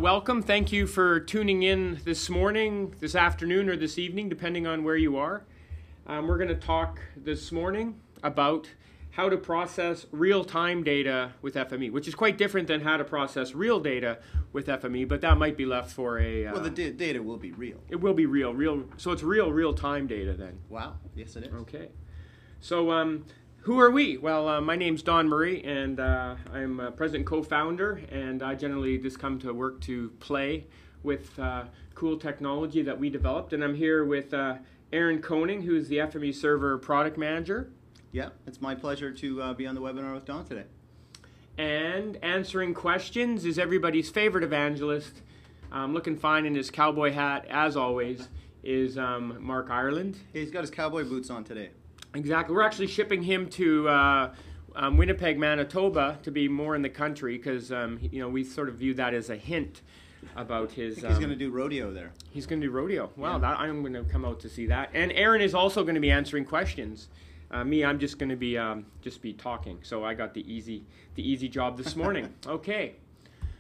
Welcome. Thank you for tuning in this morning, this afternoon, or this evening, depending on where you are. We're going to talk this morning about how to process real-time data with FME, which is quite different than how to process real data with FME, but that might be left for a... well, the data will be real. It will be real. So it's real-time data then. Wow. Yes, it is. Okay. So who are we? Well, my name's Don Murray, and I'm president and co-founder, and I generally just come to work to play with cool technology that we developed. And I'm here with Aaron Koning, who's the FME Server Product Manager. Yeah, it's my pleasure to be on the webinar with Don today. And answering questions is everybody's favorite evangelist, looking fine in his cowboy hat, as always, is Mark Ireland. Yeah, he's got his cowboy boots on today. Exactly. We're actually shipping him to Winnipeg, Manitoba, to be more in the country because we sort of view that as a hint about his. I think he's going to do rodeo there. He's going to do rodeo. Wow, yeah. I'm going to come out to see that. And Aaron is also going to be answering questions. I'm just going to be talking. So I got the easy job this morning. Okay.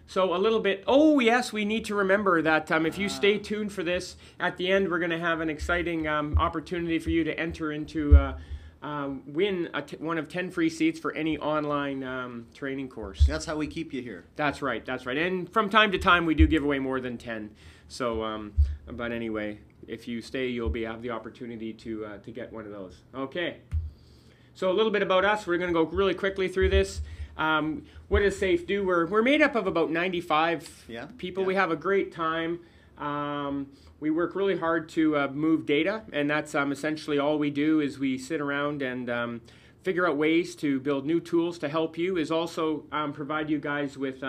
So a little bit, oh yes, we need to remember that if you stay tuned for this, at the end we're going to have an exciting opportunity for you to enter into, win one of 10 free seats for any online training course. That's how we keep you here. That's right. And from time to time we do give away more than 10. So, but anyway, if you stay, you'll have the opportunity to get one of those. Okay. So a little bit about us. We're going to go really quickly through this. What does SAFE do? We're made up of about 95 people. Yeah. We have a great time. We work really hard to move data, and that's essentially all we do is we sit around and figure out ways to build new tools to help you, is also provide you guys with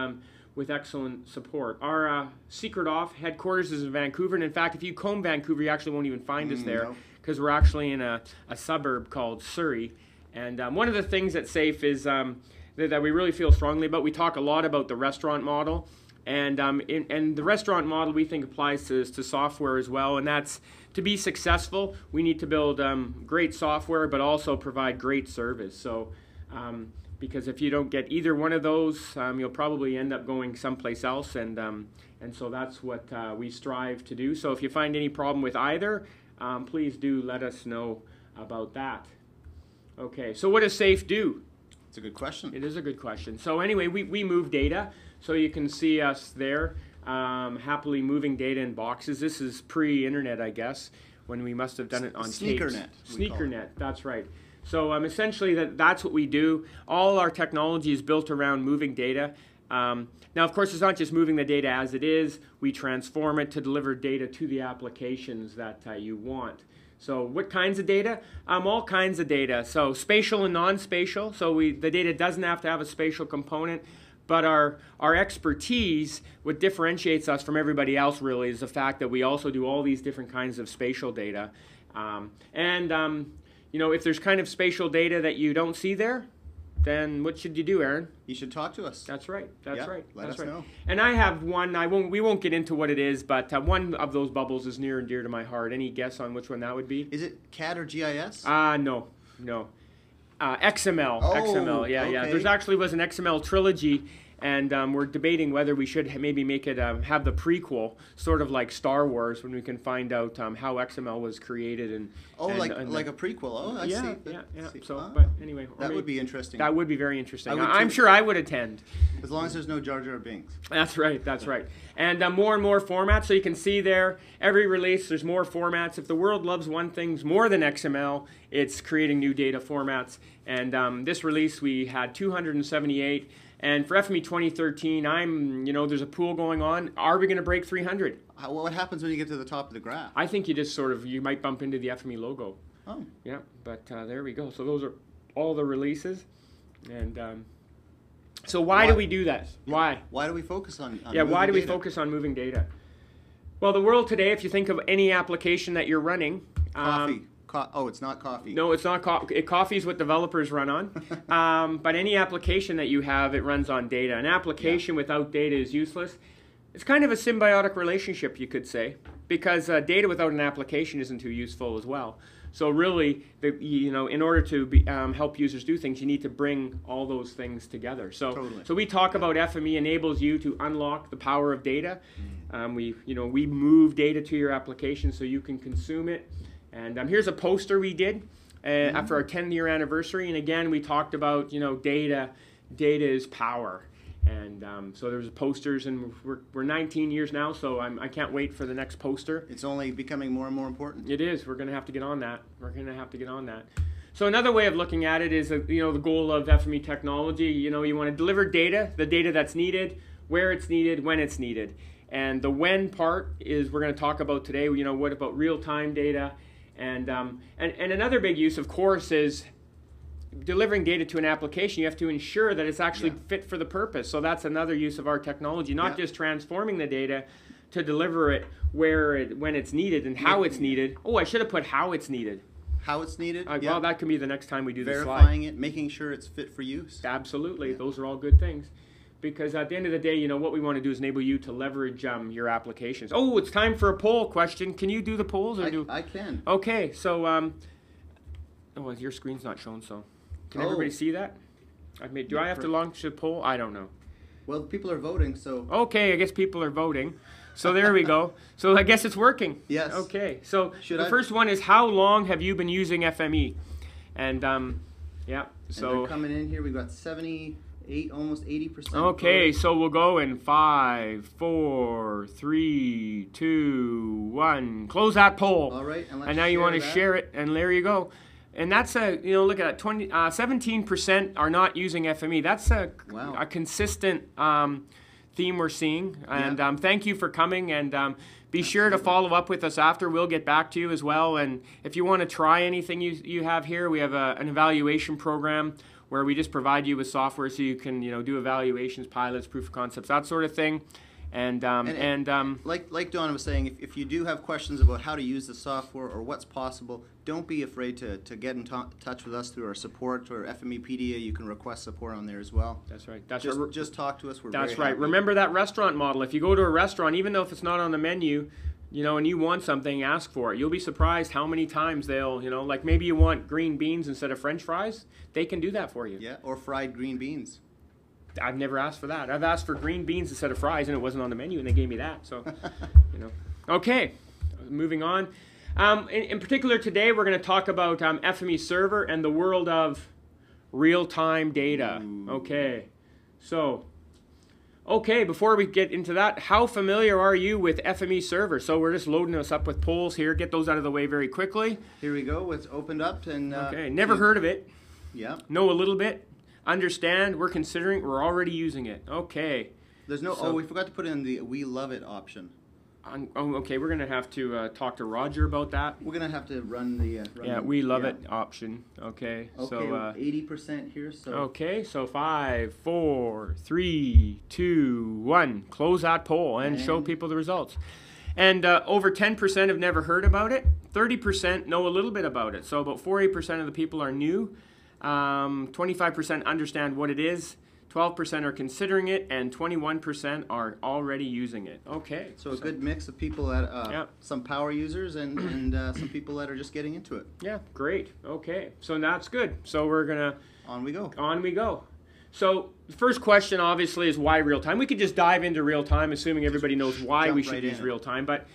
excellent support. Our secret off headquarters is in Vancouver, and in fact, if you comb Vancouver, you actually won't even find us there because we're actually in a suburb called Surrey. And one of the things at SAFE is that we really feel strongly about. We talk a lot about the restaurant model, and the restaurant model we think applies to software as well, and that's to be successful we need to build great software but also provide great service. So because if you don't get either one of those, you'll probably end up going someplace else, and so that's what we strive to do. So if you find any problem with either, please do let us know about that. Okay, so what does SAFE do? It's a good question. It is a good question. So anyway, we move data. So you can see us there, happily moving data in boxes. This is pre-internet, I guess, when we must have done it on tapes. Sneakernet, that's right. So essentially that's what we do. All our technology is built around moving data. Now, of course, it's not just moving the data as it is. We transform it to deliver data to the applications that you want. So what kinds of data? All kinds of data. So spatial and non-spatial. So the data doesn't have to have a spatial component, but our expertise, what differentiates us from everybody else really, is the fact that we also do all these different kinds of spatial data. If there's kind of spatial data that you don't see there, then what should you do, Aaron? You should talk to us. That's right. That's right. Let us know. And I have one. We won't get into what it is, but one of those bubbles is near and dear to my heart. Any guess on which one that would be? Is it CAD or GIS? No. XML. Oh, XML. Yeah. There's actually was an XML trilogy. And we're debating whether we should maybe make it have the prequel, sort of like Star Wars, when we can find out how XML was created like a prequel. Oh, I see. Yeah. So, but anyway, that would be interesting. That would be very interesting. I'm sure I would attend. As long as there's no Jar Jar Binks. That's right. That's right. And more and more formats. So you can see there, every release, there's more formats. If the world loves one thing more than XML, it's creating new data formats. And this release, we had 278. And for FME 2013, there's a pool going on. Are we going to break 300? What happens when you get to the top of the graph? I think you just you might bump into the FME logo. Oh. Yeah, but there we go. So those are all the releases. And so why do we do that? Why? Why do we focus on why do we data? focus on moving data? Well, the world today, if you think of any application that you're running. Coffee. It's not coffee. No, it's not coffee. Coffee is what developers run on. But any application that you have, it runs on data. An application without data is useless. it's kind of a symbiotic relationship, you could say, because data without an application isn't too useful as well. So really, in order to help users do things, you need to bring all those things together. So, Totally. So we talk about FME enables you to unlock the power of data. We move data to your application so you can consume it. And here's a poster we did after our 10-year anniversary. And again, we talked about data is power. And so there's posters, and we're 19 years now, so I can't wait for the next poster. It's only becoming more and more important. It is. We're going to have to get on that. So another way of looking at it is, the goal of FME technology. You want to deliver data, the data that's needed, where it's needed, when it's needed. And the when part is we're going to talk about today. What about real-time data? And another big use, of course, is delivering data to an application. You have to ensure that it's actually fit for the purpose. So that's another use of our technology, not just transforming the data to deliver it when it's needed and how it's needed. Oh, I should have put how it's needed. How it's needed? Well, that can be the next time we do the slide. Verifying it, making sure it's fit for use. Absolutely. Yeah. Those are all good things. Because at the end of the day, what we want to do is enable you to leverage your applications. Oh, it's time for a poll question. Can you do the polls? I can. Okay, so your screen's not shown, so can everybody see that? Do I have to launch a poll? I don't know. Well, people are voting, so. Okay, I guess people are voting. So there we go. So I guess it's working. Yes. Okay, so the first one is, how long have you been using FME? And yeah, so. And they're coming in here. We've got 78, almost 80%. Okay, so we'll go in 5, 4, 3, 2, 1. Close that poll. All right, and now you want to share it, and there you go. And that's look at that, 17% are not using FME. That's a consistent theme we're seeing. And thank you for coming. And be sure to follow up with us after. We'll get back to you as well. And if you want to try anything you have here, we have an evaluation program where we just provide you with software so you can do evaluations, pilots, proof of concepts, that sort of thing. And like Donna was saying, if you do have questions about how to use the software or what's possible, don't be afraid to get in touch with us through our support or FMEpedia. You can request support on there as well. That's right. Just talk to us. We're That's very right. happy. Remember that restaurant model. If you go to a restaurant, even though if it's not on the menu, and you want something, ask for it. You'll be surprised how many times they'll, like maybe you want green beans instead of French fries. They can do that for you. Yeah, or fried green beans. I've never asked for that. I've asked for green beans instead of fries, and it wasn't on the menu, and they gave me that. So, Okay, moving on. In particular, today we're going to talk about FME Server and the world of real-time data. Okay, so, before we get into that, how familiar are you with FME Server? So we're just loading us up with polls here. Get those out of the way very quickly. Here we go. It's opened up. And never heard of it. Yeah. Know a little bit. Understand, we're considering, we're already using it. Okay. There's no, we forgot to put in the we love it option. Okay, we're going to have to talk to Roger about that. We're going to have to run the... we love it option. Okay, so... 80% here, so... Okay, so 5, 4, 3, 2, 1. Close that poll and show people the results. And over 10% have never heard about it. 30% know a little bit about it. So about 40% of the people are new. 25% understand what it is, 12% are considering it, and 21% are already using it. Okay. So a good mix of people that some power users and some people that are just getting into it. Yeah, great. Okay, so that's good. So we're gonna on we go. On we go. So the first question obviously is why real time. We could just dive into real time, assuming everybody knows why we should use real time. But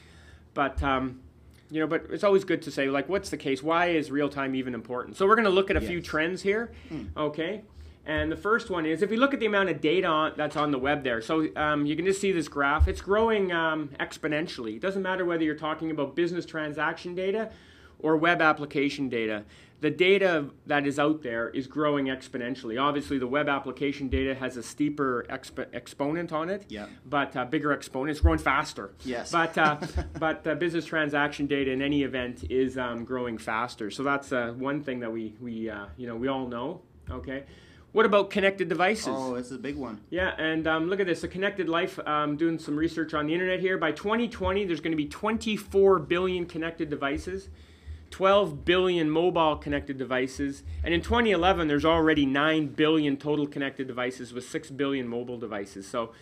it's always good to say, like, what's the case? Why is real-time even important? So we're going to look at a few trends here, okay? And the first one is, if we look at the amount of data that's on the web there, so you can just see this graph. It's growing exponentially. It doesn't matter whether you're talking about business transaction data or web application data. The data that is out there is growing exponentially. Obviously, the web application data has a steeper exponent on it, but bigger exponent. It's growing faster. Yes. But business transaction data in any event is growing faster. So that's one thing that we all know. Okay. What about connected devices? Oh, it's a big one. Yeah, and look at this. The connected life, doing some research on the internet here. By 2020, there's going to be 24 billion connected devices. 12 billion mobile connected devices, and in 2011 there's already 9 billion total connected devices with 6 billion mobile devices. So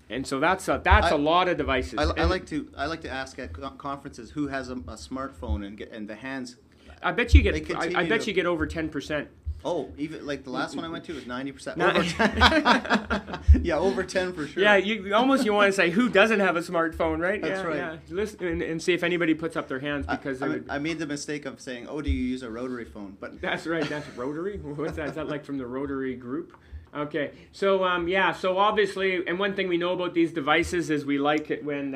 And so that's a lot of devices. I like to ask at conferences who has a smartphone and the hands. I bet you They get continue I bet to- you get over 10%. Oh, even like the last one I went to was 90%. Over 10. Yeah, over 10 for sure. Yeah, you want to say who doesn't have a smartphone, right? That's yeah, right. Yeah. Listen and see if anybody puts up their hands because I made the mistake of saying, "Oh, do you use a rotary phone?" But That's right. That's Rotary. What's that? Is that like from the Rotary group? Okay. So yeah. So obviously, and one thing we know about these devices is we like it when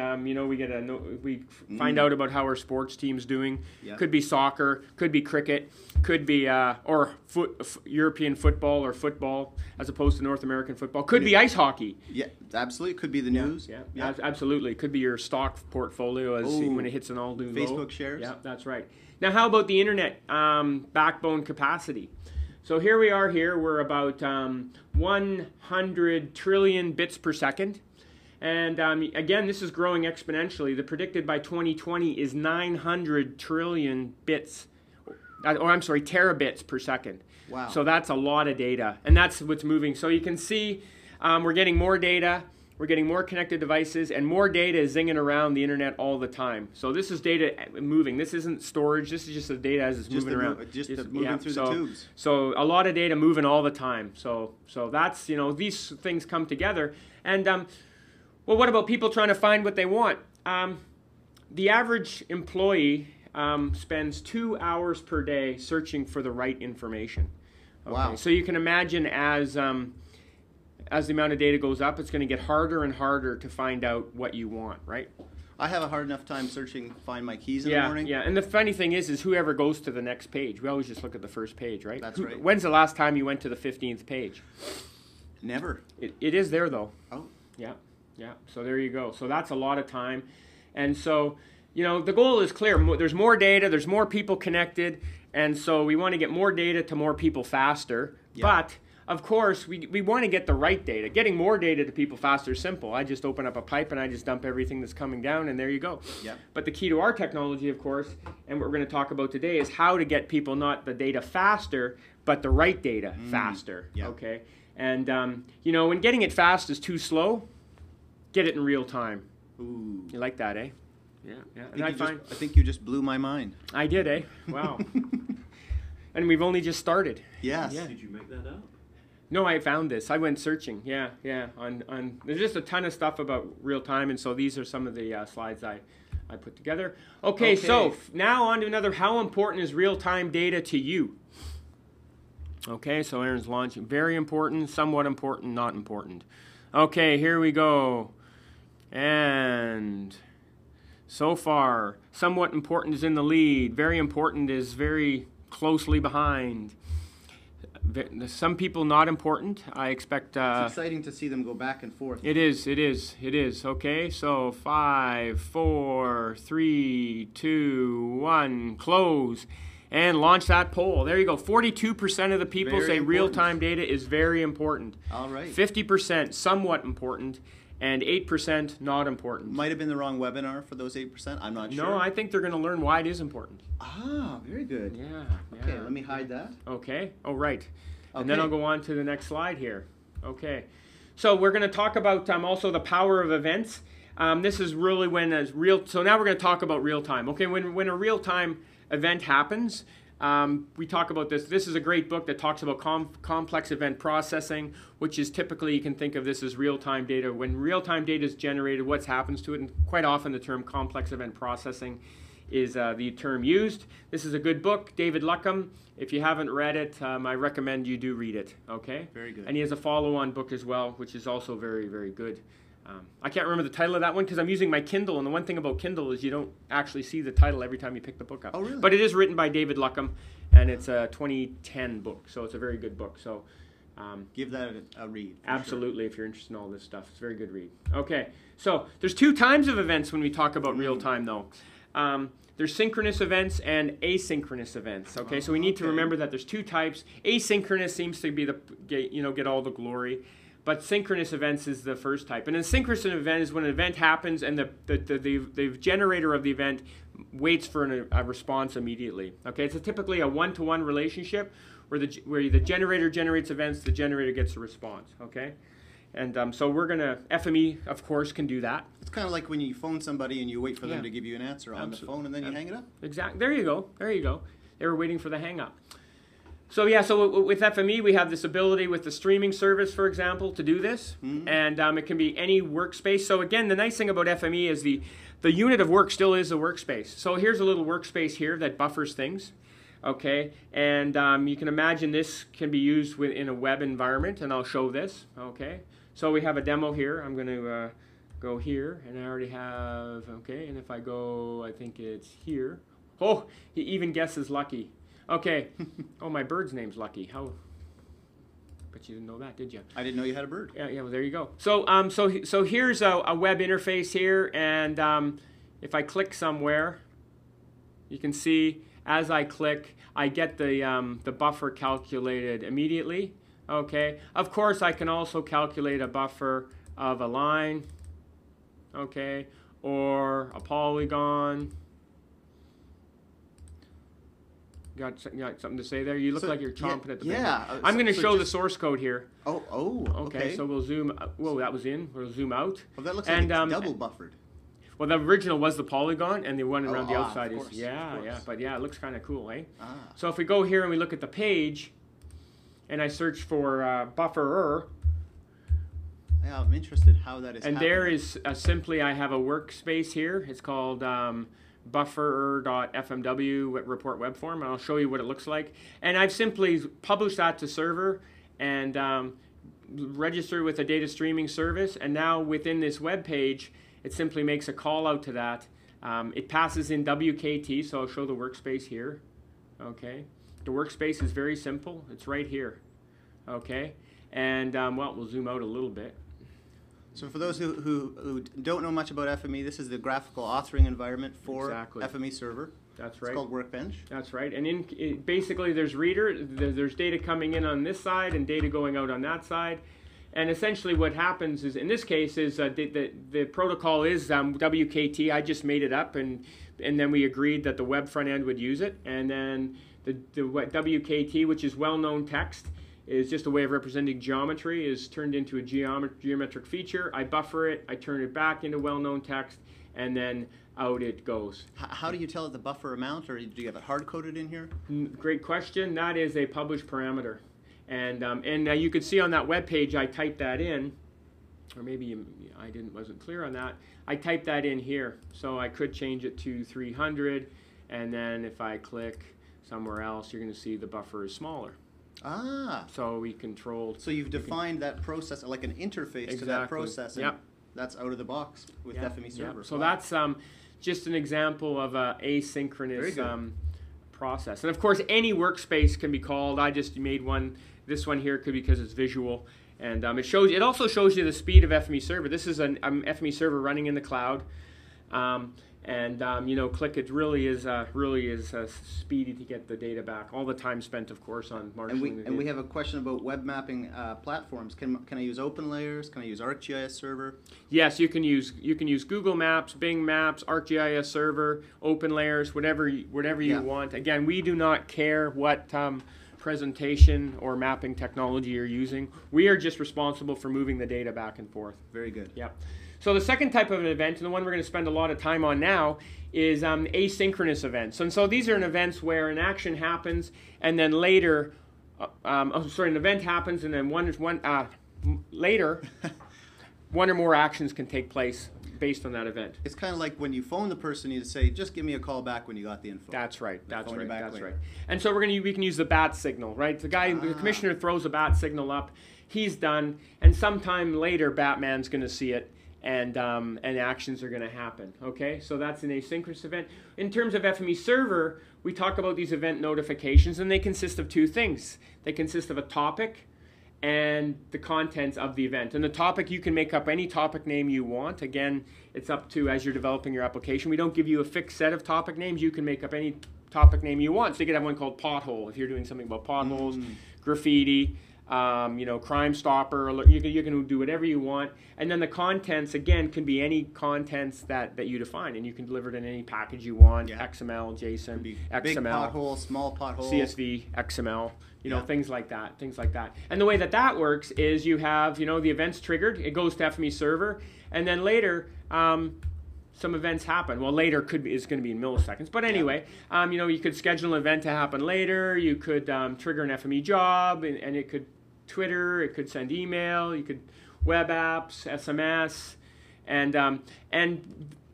we find out about how our sports team's doing. Yeah. Could be soccer. Could be cricket. Could be or European football or football as opposed to North American football. Could be ice hockey. yeah, absolutely, could be the news. Yeah. Absolutely. Could be your stock portfolio when it hits an all-doom low. Facebook shares. Yeah, that's right. Now, how about the internet backbone capacity? So here we are here. We're about 100 trillion bits per second. And again, this is growing exponentially. The predicted by 2020 is 900 trillion bits, terabits per second. Wow. So that's a lot of data. And that's what's moving. So you can see we're getting more data. We're getting more connected devices, and more data is zinging around the internet all the time. So this is data moving. This isn't storage. This is just the data as it's moving around. Moving through the tubes. So a lot of data moving all the time. So that's, these things come together. And well, what about people trying to find what they want? The average employee spends 2 hours per day searching for the right information. Okay? Wow. So you can imagine as the amount of data goes up, it's going to get harder and harder to find out what you want, right? I have a hard enough time searching to find my keys in the morning. Yeah, and the funny thing is whoever goes to the next page, we always just look at the first page, right? That's right. When's the last time you went to the 15th page? Never. It is there, though. Oh. Yeah. So there you go. So that's a lot of time. And so, the goal is clear. There's more data. There's more people connected. And so we want to get more data to more people faster. Yeah. But of course, we want to get the right data. Getting more data to people faster is simple. I just open up a pipe and I just dump everything that's coming down, and there you go. Yep. But the key to our technology, of course, and what we're going to talk about today, is how to get people not the data faster, but the right data faster. Yep. Okay. And when getting it fast is too slow, get it in real time. Ooh. You like that, eh? Yeah. And I think you just blew my mind. I did, eh? Wow. And we've only just started. Yes. Yeah. Did you make that up? No, I found this. I went searching. Yeah. On there's just a ton of stuff about real time, and so these are some of the slides I put together. Okay. So now on to another. How important is real time data to you? Okay, so Aaron's launching. Very important, somewhat important, not important. Okay, here we go. And so far, somewhat important is in the lead. Very important is very closely behind. Some people not important. I expect... it's exciting to see them go back and forth. It is. Okay, so 5, 4, 3, 2, 1, close. And launch that poll. There you go. 42% of the people Very say important. real-time data is very important. All right. 50% somewhat important, and 8% not important. Might have been the wrong webinar for those 8%. I'm not sure. No, I think they're going to learn why it is important. Ah, very good. Yeah. Okay, let me hide that. Okay. Oh, right. And Okay. then I'll go on to the next slide here. Okay. So we're going to talk about also the power of events. This is really when so now we're going to talk about real time. Okay, when a real time event happens, we talk about this. This is a great book that talks about complex event processing, which is typically, you can think of this as real-time data. When real-time data is generated, what happens to it? And quite often the term complex event processing is the term used. This is a good book, David Luckham. If you haven't read it, I recommend you do read it. Okay? Very good. And he has a follow-on book as well, which is also very, very good. I can't remember the title of that one because I'm using my Kindle, and the one thing about Kindle is you don't actually see the title every time you pick the book up. Oh, really? But it is written by David Luckham, and it's a 2010 book, so it's a very good book. So give that a read. Absolutely, if you're interested in all this stuff. It's a very good read. Okay, so there's two types of events when we talk about real time, though. There's synchronous events and asynchronous events. Okay, so we need to remember that there's two types. Asynchronous seems to be get all the glory. But synchronous events is the first type. And a synchronous event is when an event happens and the generator of the event waits for a response immediately. Okay, it's typically a one-to-one relationship where the generator generates events, the generator gets a response. Okay, And so we're going to, FME, of course, can do that. It's kind of like when you phone somebody and you wait for them to give you an answer on the phone and then you hang it up. Exactly. There you go. There you go. They were waiting for the hang up. So yeah, so with FME, we have this ability with the streaming service, for example, to do this. And it can be any workspace. So again, the nice thing about FME is the unit of work still is a workspace. So here's a little workspace here that buffers things. Okay, and you can imagine this can be used in a web environment, and I'll show this. Okay, so we have a demo here. I'm going to go here, and I already have, okay, and if I go, I think it's here. Oh, he even guesses Lucky. Okay, oh, my bird's name's Lucky. How? But you didn't know that, did you? I didn't know you had a bird. Yeah, well, there you go. So, so here's a web interface here, and if I click somewhere, you can see as I click, I get the buffer calculated immediately. Okay. Of course, I can also calculate a buffer of a line. Okay, or a polygon. Got something to say there? You look like you're chomping at the bit. Yeah. I'm going to show the source code here. Oh. Okay. So we'll zoom. Whoa, that was in. We'll zoom out. Well, that looks like it's double buffered. Well, the original was the polygon, and the one around the outside is yeah. But yeah, it looks kind of cool, eh? Ah. So if we go here and we look at the page, and I search for bufferer. Yeah, I'm interested how that is. And happening. there is simply I have a workspace here. It's called bufferer.fmw report web form, and I'll show you what it looks like. And I've simply published that to server and registered with a data streaming service. And now within this web page, it simply makes a call out to that. It passes in WKT, so I'll show the workspace here. Okay, the workspace is very simple. It's right here. Okay, and well, we'll zoom out a little bit. So for those who don't know much about FME, this is the graphical authoring environment for FME Server. That's right. It's called Workbench. That's right. And basically there's there's data coming in on this side and data going out on that side. And essentially what happens is, in this case, is the protocol is WKT. I just made it up, and then we agreed that the web front end would use it. And then the WKT, which is well-known text, is just a way of representing geometry, is turned into a geometric feature. I buffer it, I turn it back into well-known text, and then out it goes. How do you tell it the buffer amount, or do you have it hard-coded in here? Great question. That is a published parameter. And you can see on that web page, I typed that in, or maybe I wasn't clear on that. I typed that in here, so I could change it to 300, and then if I click somewhere else, you're going to see the buffer is smaller. Ah. So we controlled. So you've defined that process like an interface to that process, and that's out of the box with FME Server. So that's just an example of a asynchronous process. And of course, any workspace can be called. I just made one. This one here could be because it's visual, and it also shows you the speed of FME Server. This is an FME Server running in the cloud, click it really is speedy to get the data back. All the time spent, of course, on marshalling the data. And we have a question about web mapping platforms. Can I use OpenLayers? Can I use ArcGIS Server? Yes, you can use Google Maps, Bing Maps, ArcGIS Server, OpenLayers, whatever you want. Again, we do not care what presentation or mapping technology you're using. We are just responsible for moving the data back and forth. Very good. Yeah. So the second type of an event, and the one we're going to spend a lot of time on now, is asynchronous events. And so these are events where an action happens, and then later, an event happens, and then later, one or more actions can take place based on that event. It's kind of like when you phone the person, you say, just give me a call back when you got the info. That's right. That's right. And so we can use the bat signal, right? The commissioner throws a bat signal up. He's done, and sometime later, Batman's going to see it, and actions are going to happen. Okay, so that's an asynchronous event. In terms of FME Server, we talk about these event notifications, and they consist of two things. They consist of a topic and the contents of the event. And the topic, you can make up any topic name you want. Again, it's up to as you're developing your application. We don't give you a fixed set of topic names. You can make up any topic name you want. So you could have one called pothole if you're doing something about potholes, graffiti, you know, Crime Stopper. You can do whatever you want. And then the contents, again, can be any contents that you define. And you can deliver it in any package you want, XML, JSON, XML. Big pothole, small pothole. CSV, XML, you know, things like that, And the way that works is you have, you know, the events triggered. It goes to FME Server. And then later, some events happen. Well, later is going to be in milliseconds. But anyway, you know, you could schedule an event to happen later. You could trigger an FME job, and it could Twitter. It could send email. You could web apps, SMS, and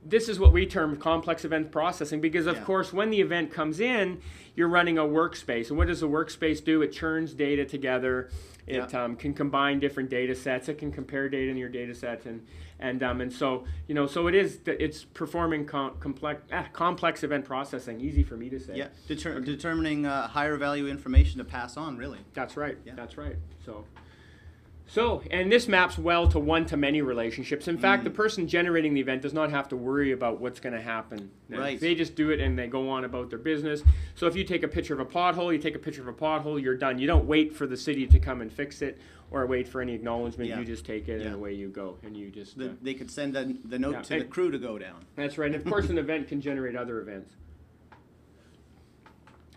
this is what we term complex event processing, because of course when the event comes in, you're running a workspace. And what does a workspace do? It churns data together. It can combine different data sets. It can compare data in your data sets, and so, you know, so it's performing complex event processing. Easy for me to say. Yeah, determining higher value information to pass on. Really. That's right. Yeah. That's right. So, and this maps well to one-to-many relationships. In fact, the person generating the event does not have to worry about what's going to happen. Right. They just do it and they go on about their business. So if you take a picture of a pothole, you're done. You don't wait for the city to come and fix it or wait for any acknowledgement. You just take it and away you go. And you just... they could send the note to the crew to go down. That's right. And of course, an event can generate other events.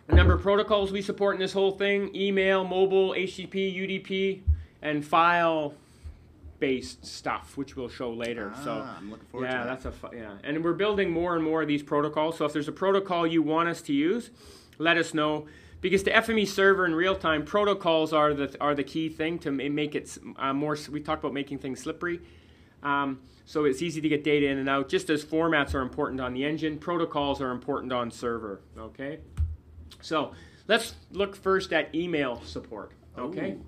A number of protocols we support in this whole thing: email, mobile, HTTP, UDP, and file-based stuff, which we'll show later. So I'm looking forward to that. And we're building more and more of these protocols. So if there's a protocol you want us to use, let us know. Because the FME server in real time, protocols are the key thing to make it more. We talked about making things slippery. So it's easy to get data in and out. Just as formats are important on the engine, protocols are important on server. Okay. So let's look first at email support. Okay. Ooh.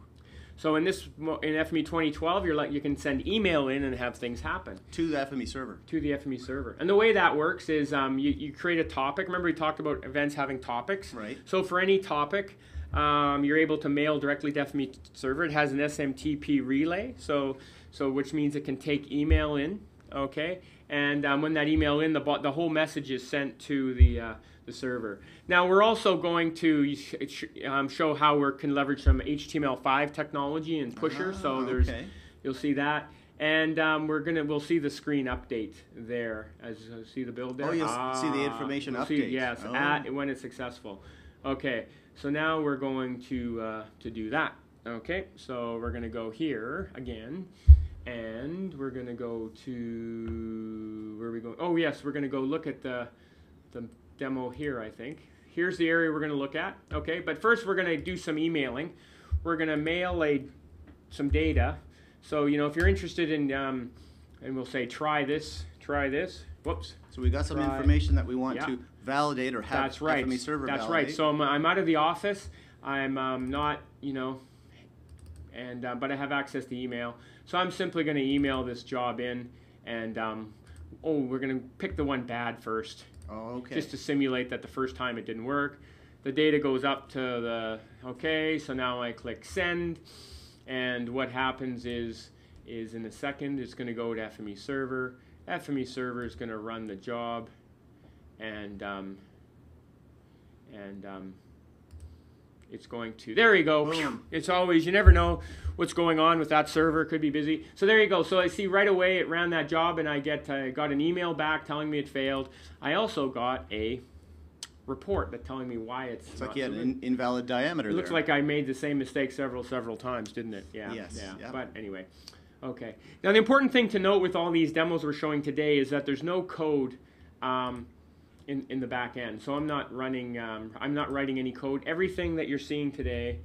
So in FME 2012, you can send email in and have things happen. To the FME server. To the FME server. And the way that works is you create a topic. Remember we talked about events having topics? Right. So for any topic, you're able to mail directly to FME server. It has an SMTP relay, so which means it can take email in, okay? And when that email in, the whole message is sent to the server. Now we're also going to show how we can leverage some HTML5 technology and Pusher. So you'll see that, and we'll see the screen update there as you see the build there. Oh, you'll see the information update. When it's successful. Okay, so now we're going to do that. Okay, so we're going to go here again. And we're going to go to, where are we going? Oh, yes, we're going to go look at the demo here, I think. Here's the area we're going to look at. Okay, but first we're going to do some emailing. We're going to mail some data. So, you know, if you're interested in, and we'll say try this. Whoops. So we got some information that we want to validate or have FME server validate. That's right. So I'm out of the office. I'm not, you know, and but I have access to email. So I'm simply going to email this job in, and we're going to pick the one bad first. Oh, okay. Just to simulate that the first time it didn't work. The data goes up to the, okay, so now I click send, and what happens is in a second it's going to go to FME server. FME server is going to run the job, and it's going to, there you go. Boom. It's always, you never know what's going on with that server. It could be busy. So there you go. So I see right away it ran that job, and I got an email back telling me it failed. I also got a report that telling me why it's like you had an invalid diameter. It looks like I made the same mistake several times, didn't it? Yeah. Yes. Yeah. But anyway, okay. Now the important thing to note with all these demos we're showing today is that there's no code in the back end. So I'm not writing any code. Everything that you're seeing today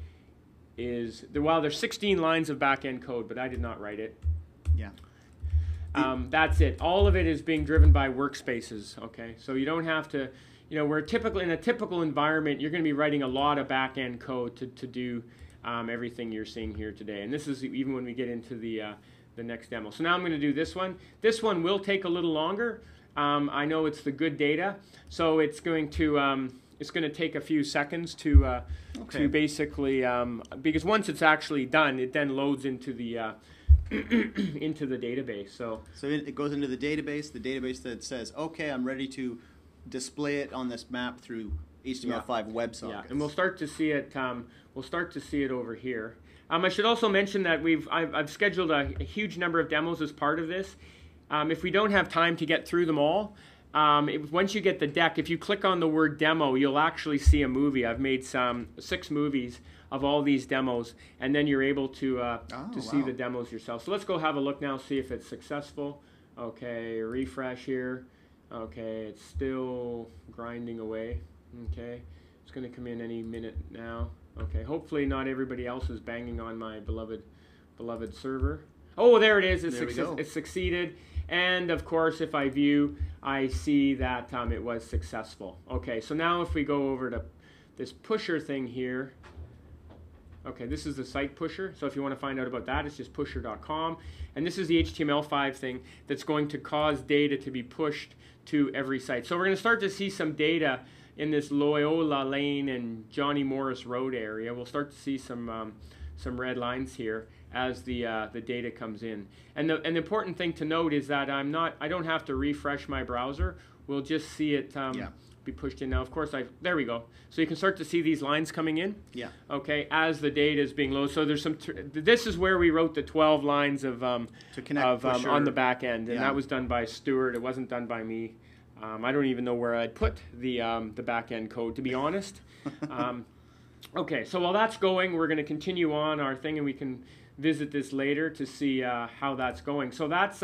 is, while there's 16 lines of back end code, but I did not write it. Yeah. That's it. All of it is being driven by workspaces. Okay. So you don't have to, you know, in a typical environment, you're going to be writing a lot of back end code to do everything you're seeing here today. And this is even when we get into the next demo. So now I'm going to do this one. This one will take a little longer. I know it's the good data, so it's going to take a few seconds to basically, because once it's actually done, it then loads into the into the database. So it goes into the database that says, okay, I'm ready to display it on this map through HTML5 WebSockets. Yeah, and we'll start to see it. We'll start to see it over here. I should also mention that I've scheduled a huge number of demos as part of this. If we don't have time to get through them all, once you get the deck, if you click on the word demo, you'll actually see a movie. I've made 6 movies of all these demos, and then you're able to see the demos yourself. So let's go have a look now, see if it's successful. Okay, refresh here. Okay, it's still grinding away. Okay, it's going to come in any minute now. Okay, hopefully not everybody else is banging on my beloved server. Oh, there it is. It's succeeded. And of course, if I view, I see that it was successful. Okay, so now if we go over to this pusher thing here, okay, this is the site pusher. So if you want to find out about that, it's just pusher.com. And this is the HTML5 thing that's going to cause data to be pushed to every site. So we're going to start to see some data in this Loyola Lane and Johnny Morris Road area. We'll start to see some red lines here as the data comes in. And the important thing to note is that I don't have to refresh my browser. We'll just see it be pushed in now. Of course, there we go. So you can start to see these lines coming in. Yeah. Okay, as the data is being loaded. So there's this is where we wrote the 12 lines of on the back end, and that was done by Stuart. It wasn't done by me. I don't even know where I'd put the back end code, to be honest. Okay, so while that's going, we're going to continue on our thing, and we can visit this later to see how that's going. So that's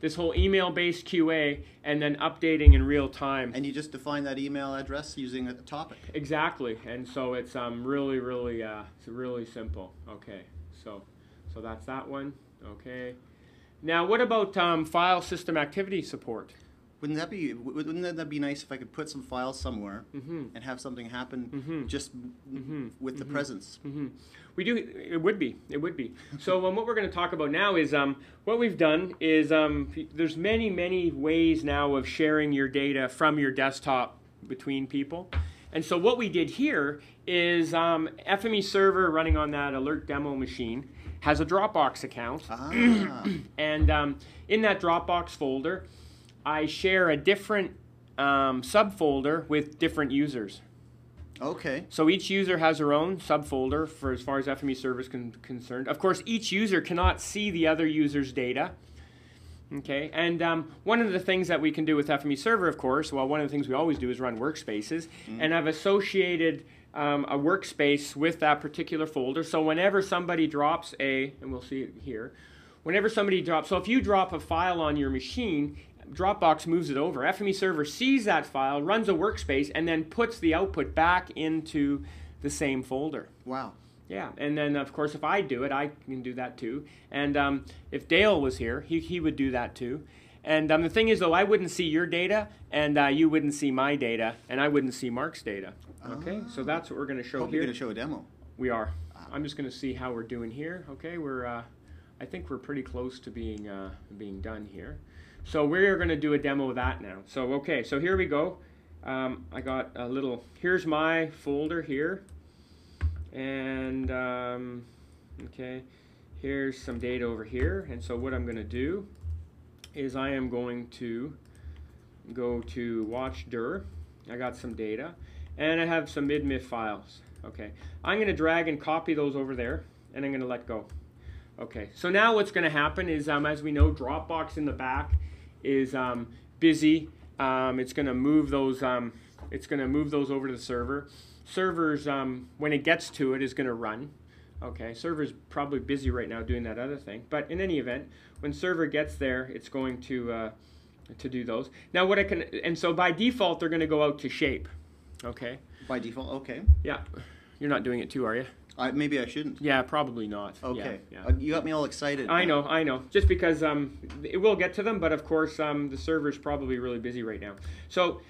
this whole email-based QA and then updating in real time. And you just define that email address using a topic. Exactly, and so it's really simple. Okay, so that's that one. Okay, now what about file system activity support? Wouldn't that be nice if I could put some files somewhere and have something happen just with the presence? We do. It would be. So what we're going to talk about now is what we've done is there's many ways now of sharing your data from your desktop between people. And so what we did here is FME Server running on that alert demo machine has a Dropbox account. And in that Dropbox folder, I share a different subfolder with different users. Okay. So each user has their own subfolder for as far as FME Server is concerned. Of course, each user cannot see the other user's data. Okay, and one of the things that we can do with FME Server, of course, well, one of the things we always do is run workspaces, and I've associated a workspace with that particular folder. So whenever somebody drops and we'll see it here, whenever somebody drops, so if you drop a file on your machine, Dropbox moves it over. FME Server sees that file, runs a workspace, and then puts the output back into the same folder. Wow. Yeah, and then of course if I do it, I can do that too. And if Dale was here, he would do that too. And the thing is, though, I wouldn't see your data, and you wouldn't see my data, and I wouldn't see Mark's data. Okay, so that's what we're going to show here. You're going to show a demo. We are. I'm just going to see how we're doing here. Okay, I think we're pretty close to being done here. So we're going to do a demo of that now. So okay, so here we go. I got a little. Here's my folder here, and okay, here's some data over here. And so what I'm going to do is I am going to go to watch dir. I got some data, and I have some mid-mif files. Okay, I'm going to drag and copy those over there, and I'm going to let go. Okay, so now what's going to happen is, as we know, Dropbox in the back is busy. It's going to move those. It's going to move those over to the server. Server's when it gets to it is going to run. Okay, server's probably busy right now doing that other thing. But in any event, when server gets there, it's going to do those. Now what I can, and so by default they're going to go out to shape. Okay. By default, okay. Yeah, you're not doing it too, are you? Maybe I shouldn't. Yeah, probably not. Okay. Yeah. You got me all excited. I know. Just because it will get to them, but of course the server's probably really busy right now. So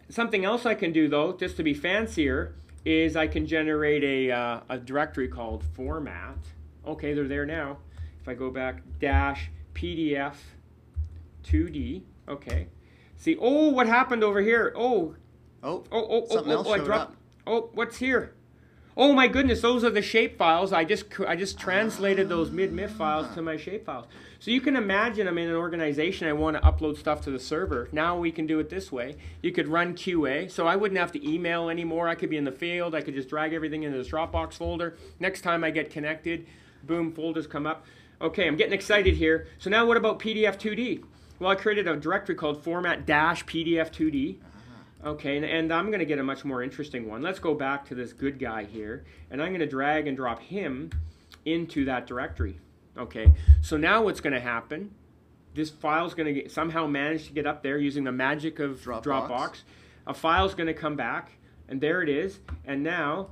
something else I can do, though, just to be fancier, is I can generate a directory called format. Okay, they're there now. If I go back, -PDF 2D. Okay. See, oh, what happened over here? Something else showed up. Oh, what's here? Oh my goodness, those are the shape files. I just translated those mid-mif files to my shape files. So you can imagine I'm in an organization, I want to upload stuff to the server. Now we can do it this way. You could run QA, so I wouldn't have to email anymore. I could be in the field. I could just drag everything into this Dropbox folder. Next time I get connected, Boom, folders come up. Okay, I'm getting excited here. So now what about PDF2D? Well, I created a directory called format-PDF2D. Okay, and I'm going to get a much more interesting one. Let's go back to this good guy here, and I'm going to drag and drop him into that directory. Okay, so now what's going to happen, this file's going to somehow manage to get up there using the magic of Dropbox. A file's going to come back, and there it is. And now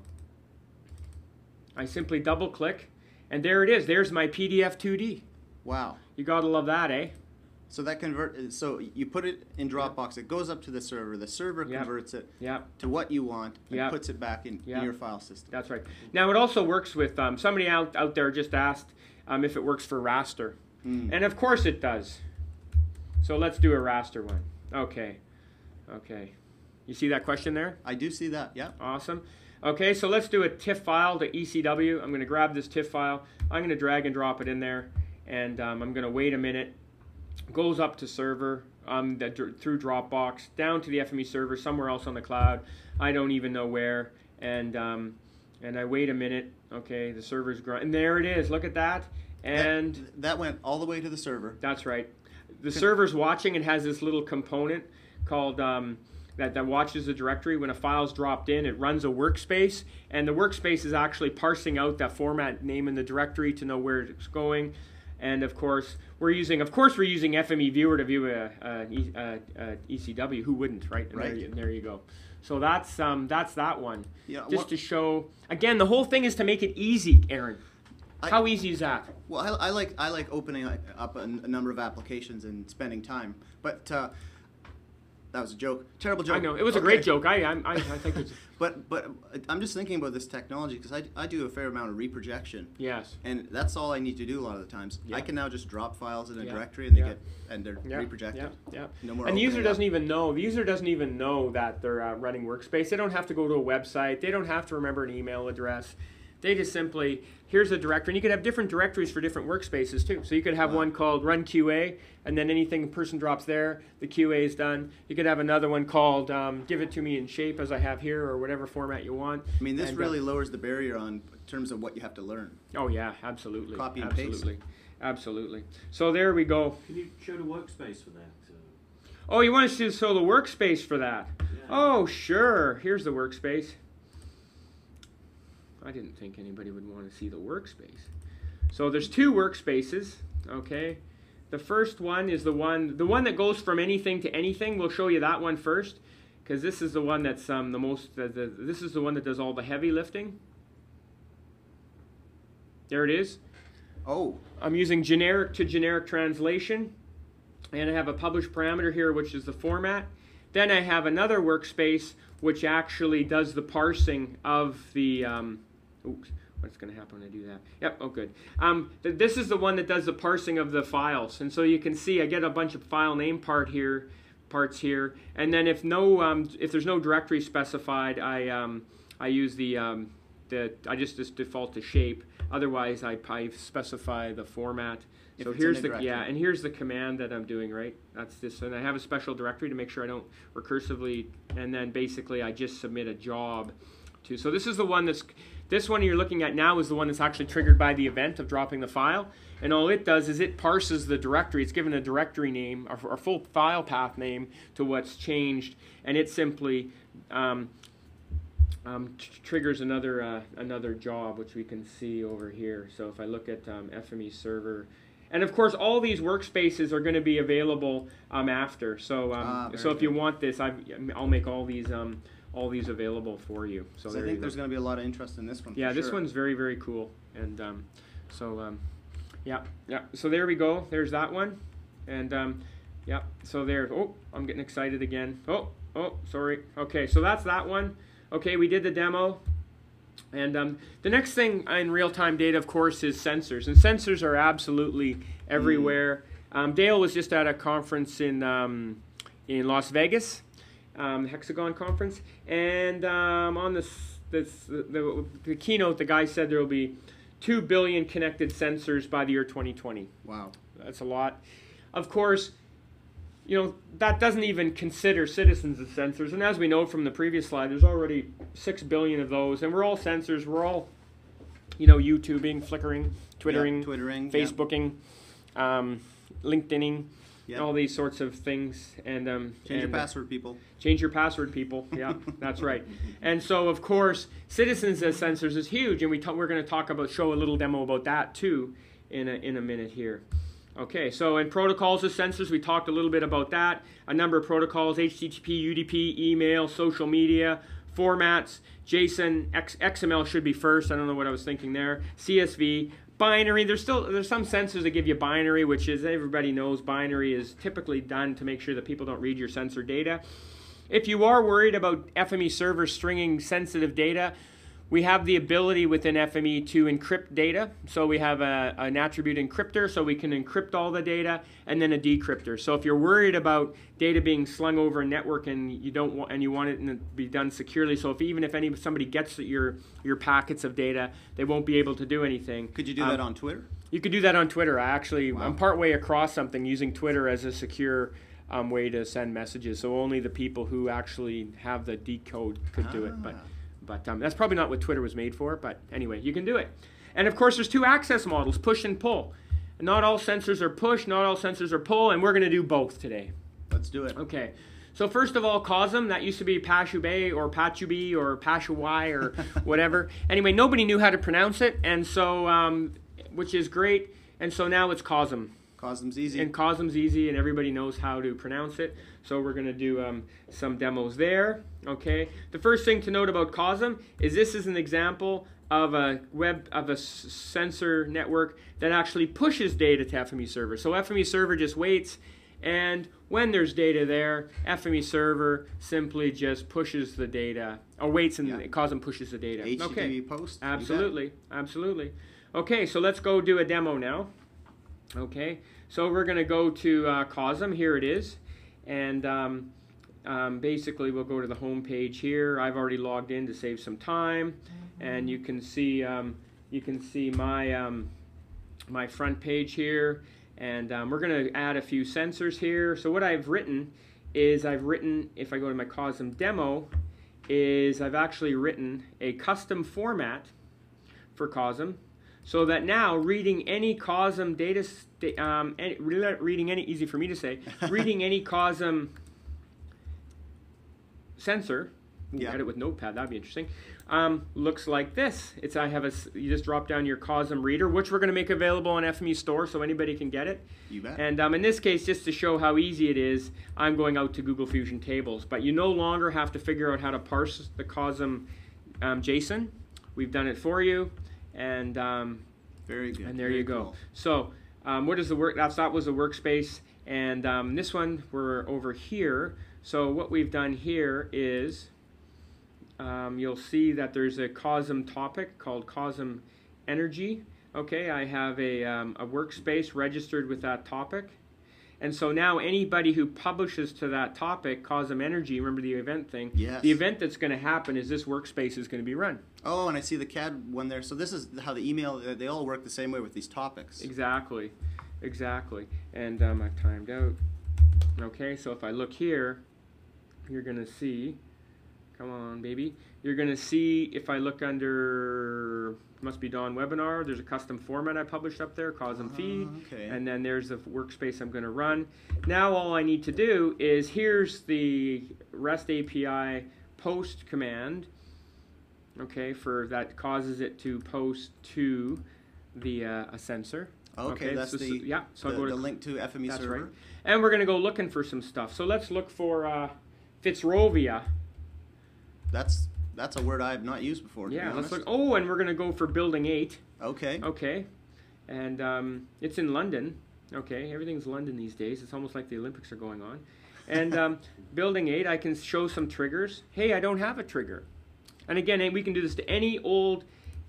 I simply double click, and there it is. There's my PDF2D. Wow. You got to love that, eh? So that so you put it in Dropbox, it goes up to the server converts it to what you want, and puts it back in your file system. That's right. Now it also works with, somebody out there just asked if it works for raster. And of course it does. So let's do a raster one. Okay. You see that question there? I do see that, yeah. Awesome. Okay, so let's do a TIFF file to ECW. I'm going to grab this TIFF file. I'm going to drag and drop it in there, and I'm going to wait a minute. Goes up to server through Dropbox, down to the FME server, somewhere else on the cloud. I don't even know where. And I wait a minute. Okay, the server's growing. And there it is. Look at that. And that went all the way to the server. That's right. The server's watching. It has this little component called that watches the directory. When a file's dropped in, it runs a workspace, and the workspace is actually parsing out that format name in the directory to know where it's going. And of course, we're using FME Viewer to view a ECW. Who wouldn't, right? And there you go. So that's that one. Yeah, just to show again, the whole thing is to make it easy, Aaron. How easy is that? Well, I like opening up a number of applications and spending time, but that was a joke. Terrible joke. I know. It was a great joke. I think it's... But I'm just thinking about this technology because I do a fair amount of reprojection. Yes. And that's all I need to do a lot of the times. Yeah. I can now just drop files in a directory and they're reprojected. Yeah. No more. And the user doesn't even know. The user doesn't even know that they're running workspace. They don't have to go to a website. They don't have to remember an email address. They just simply, here's a directory, and you could have different directories for different workspaces too. So you could have one called Run QA, and then anything a person drops there, the QA is done. You could have another one called Give it to me in shape as I have here, or whatever format you want. I mean, this really lowers the barrier in terms of what you have to learn. Oh yeah, absolutely. Copy and paste. paste. Absolutely. So there we go. Can you show the workspace for that? Oh, you want us to show the workspace for that? Yeah. Oh, sure. Here's the workspace. I didn't think anybody would want to see the workspace. So there's two workspaces, okay? The first one is the one that goes from anything to anything. We'll show you that one first, because this is the one that's this is the one that does all the heavy lifting. There it is. Oh. I'm using generic to generic translation, and I have a publish parameter here, which is the format. Then I have another workspace which actually does the parsing of the oops, what's going to happen when I do that? Yep, oh good. This is the one that does the parsing of the files, and so you can see I get a bunch of file name parts here, and then if there's no directory specified, I use I just default to shape. Otherwise, I specify the format. So here's and here's the command that I'm doing, right? That's this, and I have a special directory to make sure I don't recursively, and then basically I just submit a job to. So this is the one this one you're looking at now is the one that's actually triggered by the event of dropping the file, and all it does is it parses the directory. It's given a directory name, or full file path name to what's changed, and it simply triggers another job, which we can see over here. So if I look at FME Server, and of course all these workspaces are going to be available after. So so if you want this, I'll make all these available for you. So I think there's going to be a lot of interest in this one. Yeah, this one's very, very cool, and yeah. So there we go. There's that one, and yeah. So there. Oh, I'm getting excited again. Oh, sorry. Okay, so that's that one. Okay, we did the demo, and the next thing in real-time data, of course, is sensors, and sensors are absolutely everywhere. Dale was just at a conference in Las Vegas, the Hexagon conference, and on the keynote, the guy said there will be 2 billion connected sensors by the year 2020. Wow, that's a lot. Of course, you know, that doesn't even consider citizens as sensors, and as we know from the previous slide, there's already 6 billion of those, and we're all sensors. We're all you know, YouTubing, Flickering, Twittering, Yeah, Twittering, Facebooking, LinkedIning, Yeah. all these sorts of things. And Change your password, people. Change your password, people. Yeah, that's right. And so, of course, citizens as sensors is huge, and we're going to show a little demo about that too in a minute here. Okay, so in protocols as sensors, we talked a little bit about that. A number of protocols: HTTP, UDP, email, social media, formats, JSON, XML should be first. I don't know what I was thinking there. CSV. Binary, there's some sensors that give you binary, which is, everybody knows binary is typically done to make sure that people don't read your sensor data. If you are worried about FME server stringing sensitive data, we have the ability within FME to encrypt data. So we have an attribute encryptor, so we can encrypt all the data, and then a decryptor. So if you're worried about data being slung over a network and you want it to be done securely, so even if somebody gets your packets of data, they won't be able to do anything. Could you do that on Twitter? You could do that on Twitter. Wow. I'm partway across something using Twitter as a secure way to send messages. So only the people who actually have the decode could do it. But that's probably not what Twitter was made for, but anyway, you can do it. And of course, there's two access models, push and pull. Not all sensors are push, not all sensors are pull, and we're going to do both today. Let's do it. Okay. So first of all, COSM, that used to be Pashubay or Pachubi or Pashuwai or whatever. Anyway, nobody knew how to pronounce it, and so, which is great, and so now it's COSM. COSM's easy. And COSM's easy, and everybody knows how to pronounce it. So we're going to do some demos there. Okay. The first thing to note about COSM is this is an example of a sensor network that actually pushes data to FME server. So FME server just waits, and when there's data there, FME server simply just pushes the data, or waits, and COSM pushes the data. HTTP post. Absolutely, absolutely. Okay, so let's go do a demo now. Okay, so we're going to go to COSM. Here it is, and basically we'll go to the home page here. I've already logged in to save some time, and you can see my my front page here, and we're going to add a few sensors here. So what I've written is if I go to my COSM demo, I've actually written a custom format for COSM. So that now reading any COSM data, easy for me to say, reading any COSM sensor, get it with Notepad, that'd be interesting, looks like this. You just drop down your COSM reader, which we're going to make available on FME Store so anybody can get it. You bet. And in this case, just to show how easy it is, I'm going out to Google Fusion Tables. But you no longer have to figure out how to parse the COSM JSON. We've done it for you. And very good. And there you go. Cool. So what is the work? That was the workspace, and this one we're over here. So what we've done here is you'll see that there's a COSM topic called COSM Energy. Okay, I have a workspace registered with that topic. And so now anybody who publishes to that topic, COSM Energy, remember the event thing? Yes. The event that's going to happen is this workspace is going to be run. Oh, and I see the CAD one there. So this is how the email, they all work the same way with these topics. Exactly. Exactly. And I've timed out. Okay, so if I look here, you're going to see, come on, baby. You're going to see, if I look under, must be Dawn Webinar, there's a custom format I published up there, COSM feed, okay. And then there's the workspace I'm going to run. Now all I need to do is, here's the REST API post command, okay, that causes it to post to the a sensor. Okay, that's so I'll go to the link to FME that's server. Right. And we're going to go looking for some stuff. So let's look for Fitzrovia. That's a word I have not used before. Yeah, let's look. Oh, and we're going to go for Building 8. Okay. Okay. And it's in London. Okay, everything's London these days. It's almost like the Olympics are going on. And Building 8, I can show some triggers. Hey, I don't have a trigger. And again, we can do this to any old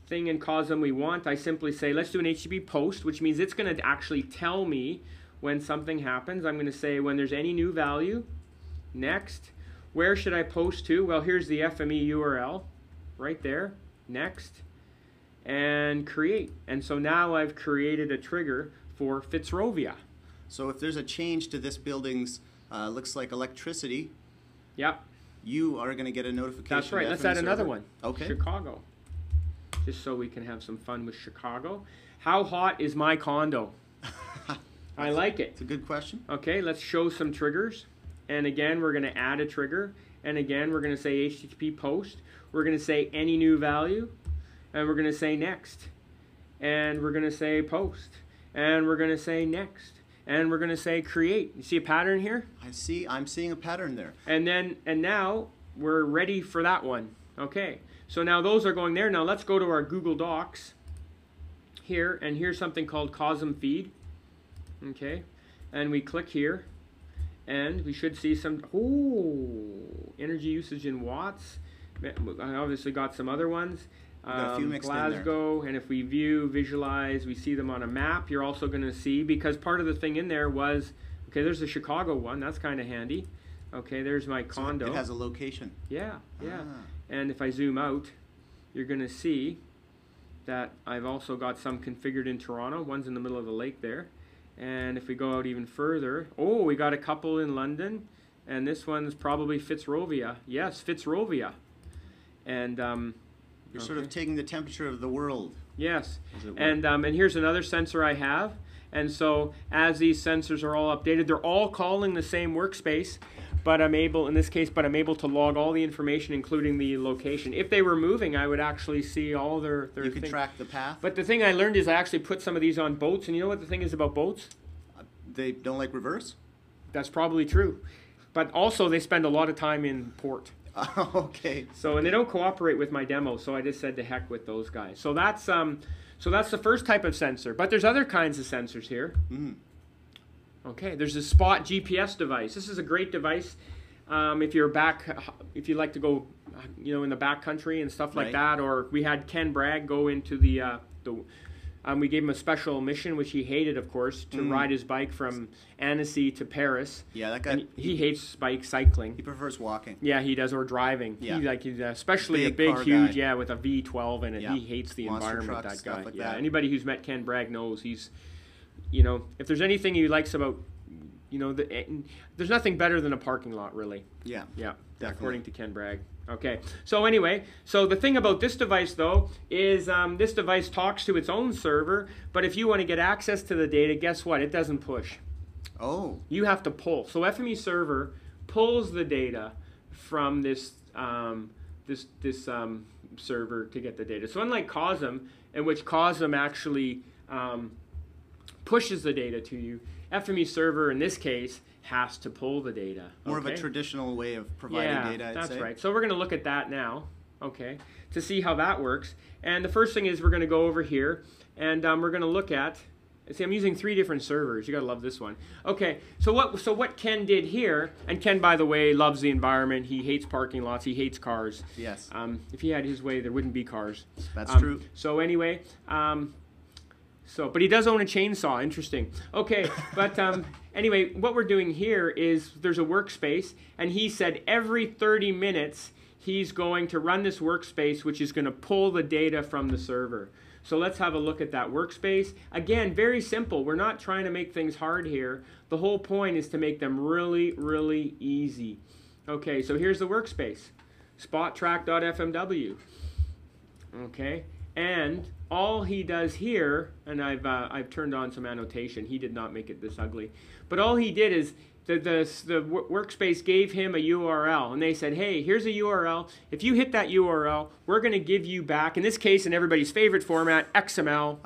thing in COSM we want. I simply say, let's do an HTTP post, which means it's going to actually tell me when something happens. I'm going to say when there's any new value, next. Where should I post to? Well, here's the FME URL right there. Next. And create. And so now I've created a trigger for Fitzrovia. So if there's a change to this building's, looks like electricity. Yep. You are going to get a notification. That's right. Let's add another one. Okay. Chicago. just so we can have some fun with Chicago. How hot is my condo? I like it. It's a good question. Okay, let's show some triggers. And again, we're going to add a trigger. And again, we're going to say HTTP post. We're going to say any new value. And we're going to say next. And we're going to say post. And we're going to say next. And we're going to say create. You see a pattern here? I'm seeing a pattern there. And now we're ready for that one. Okay, so now those are going there. Now let's go to our Google Docs here, and here's something called COSM feed. Okay, and we click here, and we should see some, energy usage in watts. I obviously got some other ones. Got a few mixed in there. Glasgow, and if we visualize, we see them on a map. You're also going to see, because part of the thing in there was, okay, there's the Chicago one. That's kind of handy. Okay, there's my condo. So it has a location. Yeah. Ah. And if I zoom out, you're going to see that I've also got some configured in Toronto. One's in the middle of the lake there. And if we go out even further, we got a couple in London. And this one's probably Fitzrovia. Yes, Fitzrovia. And you're sort of taking the temperature of the world. Yes. And here's another sensor I have. And so as these sensors are all updated, they're all calling the same workspace. But I'm able, in this case, to log all the information, including the location. If they were moving, I would actually see all their You could track the path. But the thing I learned is I actually put some of these on boats. And you know what the thing is about boats? They don't like reverse? That's probably true. But also they spend a lot of time in port. Okay. So, and they don't cooperate with my demo, so I just said to heck with those guys. So that's the first type of sensor. But there's other kinds of sensors here. Mm. Okay, there's a Spot GPS device. This is a great device if you like to go, in the back country and stuff like that. Or we had Ken Bragg go into we gave him a special mission, which he hated, of course, to ride his bike from Annecy to Paris. Yeah, that guy. And he hates bike cycling. He prefers walking. Yeah, he does, or driving. Yeah. He's especially Big a big, huge, guy. with a V12 in it. Yeah. He hates the Monster environment, trucks, that guy. stuff like yeah, that. Anybody who's met Ken Bragg knows he's, if there's anything he likes about, there's nothing better than a parking lot, really. Yeah. Yeah, definitely. According to Ken Bragg. Okay, so anyway, the thing about this device, though, is this device talks to its own server, but if you want to get access to the data, guess what? It doesn't push. Oh. You have to pull. So FME Server pulls the data from this server to get the data. So unlike COSM, in which COSM actually pushes the data to you, FME Server, in this case, has to pull the data. More of a traditional way of providing data, I'd say. That's right. So we're going to look at that now, okay, to see how that works. And the first thing is we're going to go over here, and we're going to look at, see, I'm using 3 different servers. You got to love this one. Okay, so what Ken did here, and Ken, by the way, loves the environment. He hates parking lots. He hates cars. Yes. If he had his way, there wouldn't be cars. That's true. So anyway, but he does own a chainsaw. Interesting. Okay, but anyway, what we're doing here is there's a workspace, and he said every 30 minutes he's going to run this workspace, which is going to pull the data from the server. So let's have a look at that workspace. Again, very simple. We're not trying to make things hard here. The whole point is to make them really, really easy. Okay, so here's the workspace. spottrack.fmw. Okay, and all he does here, and I've turned on some annotation. He did not make it this ugly. But all he did is the workspace gave him a URL, and they said, hey, here's a URL. If you hit that URL, we're going to give you back, in this case, in everybody's favorite format, XML.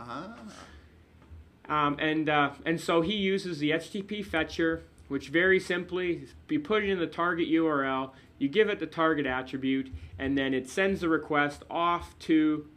And so he uses the HTTP fetcher, which very simply, you put it in the target URL, you give it the target attribute, and then it sends the request off to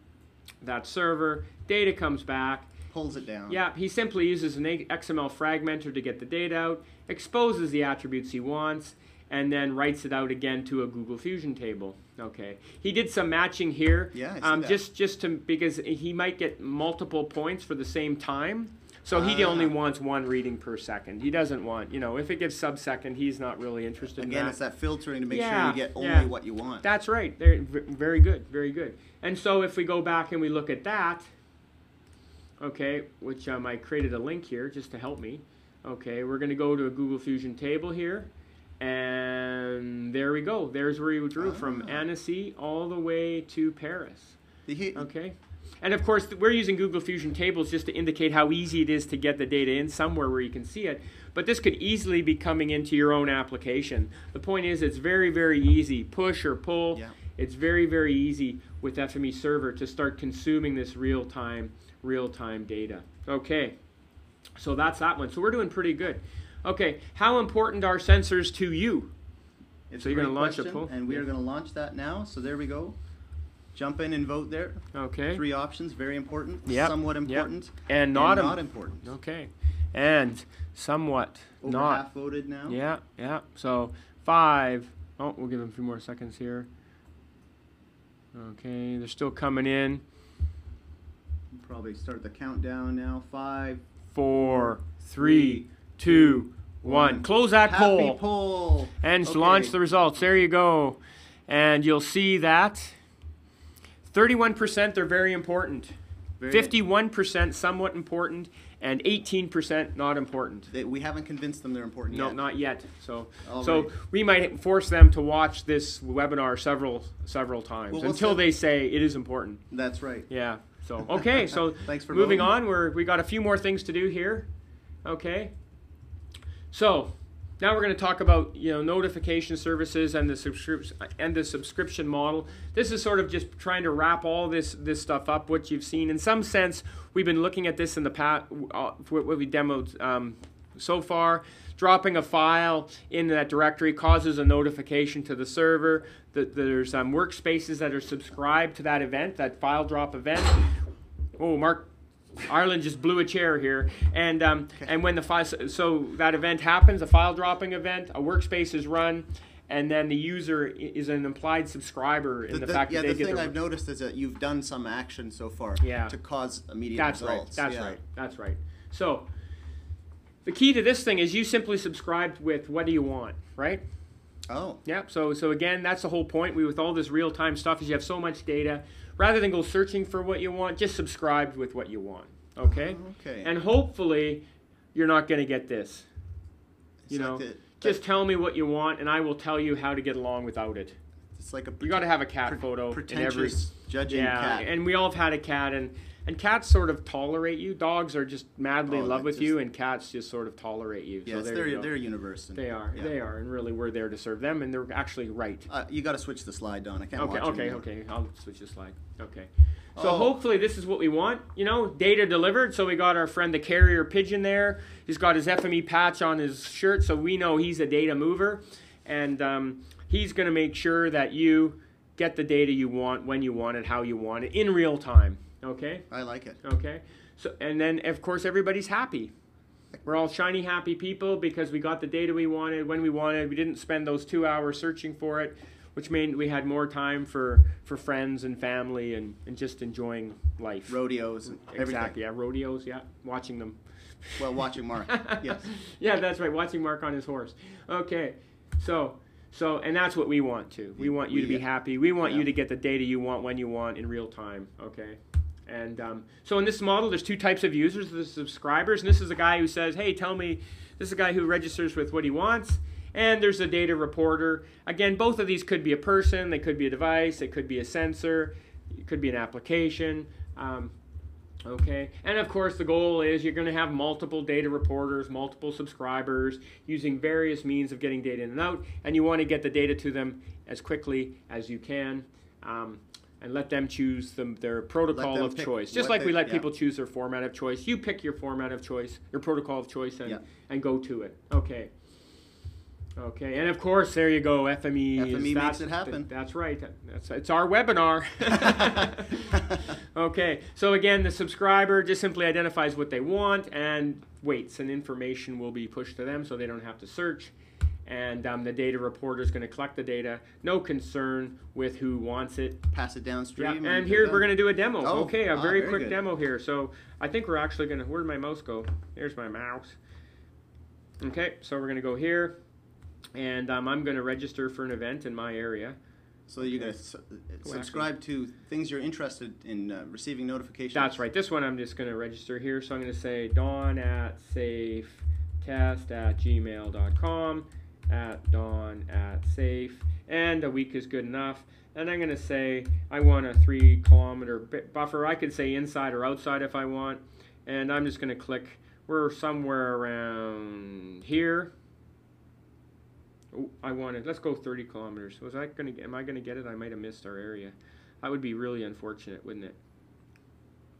that server. Data comes back. Pulls it down. Yeah, he simply uses an XML fragmenter to get the data out, exposes the attributes he wants, and then writes it out again to a Google Fusion table. Okay, he did some matching here. Yeah, I see that. because he might get multiple points for the same time. So he only wants 1 reading per second. He doesn't want, if it gives sub-second, he's not really interested in that. Again, it's that filtering to make sure you get only what you want. That's right. Very good, very good. And so if we go back and we look at that, okay, which I created a link here just to help me. Okay, we're going to go to a Google Fusion table here, and there we go. There's where he drew from Annecy all the way to Paris. Okay. And of course, we're using Google Fusion Tables just to indicate how easy it is to get the data in somewhere where you can see it. But this could easily be coming into your own application. The point is, it's very, very easy. Push or pull. Yeah. It's very, very easy with FME Server to start consuming this real-time data. Okay, so that's that one. So we're doing pretty good. Okay, how important are sensors to you? It's So you're a going to great launch a question, poll? and we are going to launch that now. So there we go. Jump in and vote there. Okay. 3 options, very important, Yep, somewhat yep. important, And not important. Okay. And somewhat Over not. half voted now. Yeah, yeah. So 5. Oh, we'll give them a few more seconds here. Okay, they're still coming in. Probably start the countdown now. 5, 4, 3, 2, 1. Close that Happy poll. poll. And Okay. launch the results. There you go. And you'll see that 31% they're very important. Very- 51% somewhat important, and 18% not important. We haven't convinced them they're important No, yet. not yet. So Alright. we might force them to watch this webinar several times Well, we'll until send- they say it is important. That's right. Yeah. So okay. So Thanks for moving voting. on. We got a few more things to do here. Okay. So now we're going to talk about notification services and the subscription model. This is sort of just trying to wrap all this stuff up. What you've seen, in some sense, we've been looking at this in the past. What we demoed so far. Dropping a file in that directory causes a notification to the server. There's workspaces that are subscribed to that event, that file drop event. Oh, Mark. Ireland just blew a chair here, and when the file, so that event happens, a file dropping event, a workspace is run, and then the user is an implied subscriber in the fact that they the get thing I've noticed is that you've done some action so far to cause immediate That's results. right. That's right. So the key to this thing is you simply subscribe with what do you want, right? Oh. Yeah. So again, that's the whole point. With all this real-time stuff, is you have so much data. Rather than go searching for what you want, just subscribe with what you want. Okay? Okay. And hopefully, you're not going to get this. Just tell me what you want, and I will tell you how to get along without it. It's like You got to have a cat photo in every. Pretentious judging cat. And we all have had a cat, and cats sort of tolerate you. Dogs are just madly in love with you, and cats just sort of tolerate you. Yes, so they're a universe. They are. Yeah. They are, and really, we're there to serve them, and they're actually right. You got to switch the slide, Don. I can't watch it anymore. Okay. I'll switch the slide. Okay. So hopefully this is what we want. Data delivered. So we got our friend the carrier pigeon there. He's got his FME patch on his shirt, so we know he's a data mover, and he's going to make sure that you get the data you want, when you want it, how you want it, in real time. Okay. I like it. Okay. So and then of course everybody's happy. We're all shiny happy people because we got the data we wanted when we wanted. We didn't spend those 2 hours searching for it, which meant we had more time for friends and family and just enjoying life. Rodeos and everything. Exactly, yeah, rodeos, yeah, watching them. Well, watching Mark, yes. Yeah, that's right, watching Mark on his horse. Okay, so and that's what we want to. We want you to be happy. We want you to get the data you want when you want in real time, okay? And so in this model, there's 2 types of users, the subscribers, and this is a guy who says, hey, tell me, this is a guy who registers with what he wants, and there's a data reporter. Again, both of these could be a person, they could be a device, it could be a sensor, it could be an application, okay? And of course, the goal is you're gonna have multiple data reporters, multiple subscribers, using various means of getting data in and out, and you wanna get the data to them as quickly as you can. And let them choose their protocol of choice. Just like we let people choose their format of choice. You pick your format of choice, your protocol of choice, and go to it. Okay. Okay, and of course, there you go, FME. FME makes it happen. That's right. It's our webinar. Okay, so again, the subscriber just simply identifies what they want and waits, and information will be pushed to them so they don't have to search. And the data reporter is going to collect the data. No concern with who wants it. Pass it downstream. Yeah, and here we're going to do a demo. Oh, okay, a very quick good. demo here. So I think we're actually going to, where'd my mouse go? Here's my mouse. Okay, so we're going to go here. And I'm going to register for an event in my area. So you're going to subscribe to things you're interested in receiving notifications? That's right. This one I'm just going to register here. So I'm going to say Dawn@safetest@gmail.com. at dawn at safe, and a week is good enough. And I'm going to say I want a 3 kilometer buffer. I could say inside or outside if I want. And I'm just going to click. We're somewhere around here. Oh, I wanted. Let's go 30 kilometers. Was I going to? Am I going to get it? I might have missed our area. That would be really unfortunate, wouldn't it?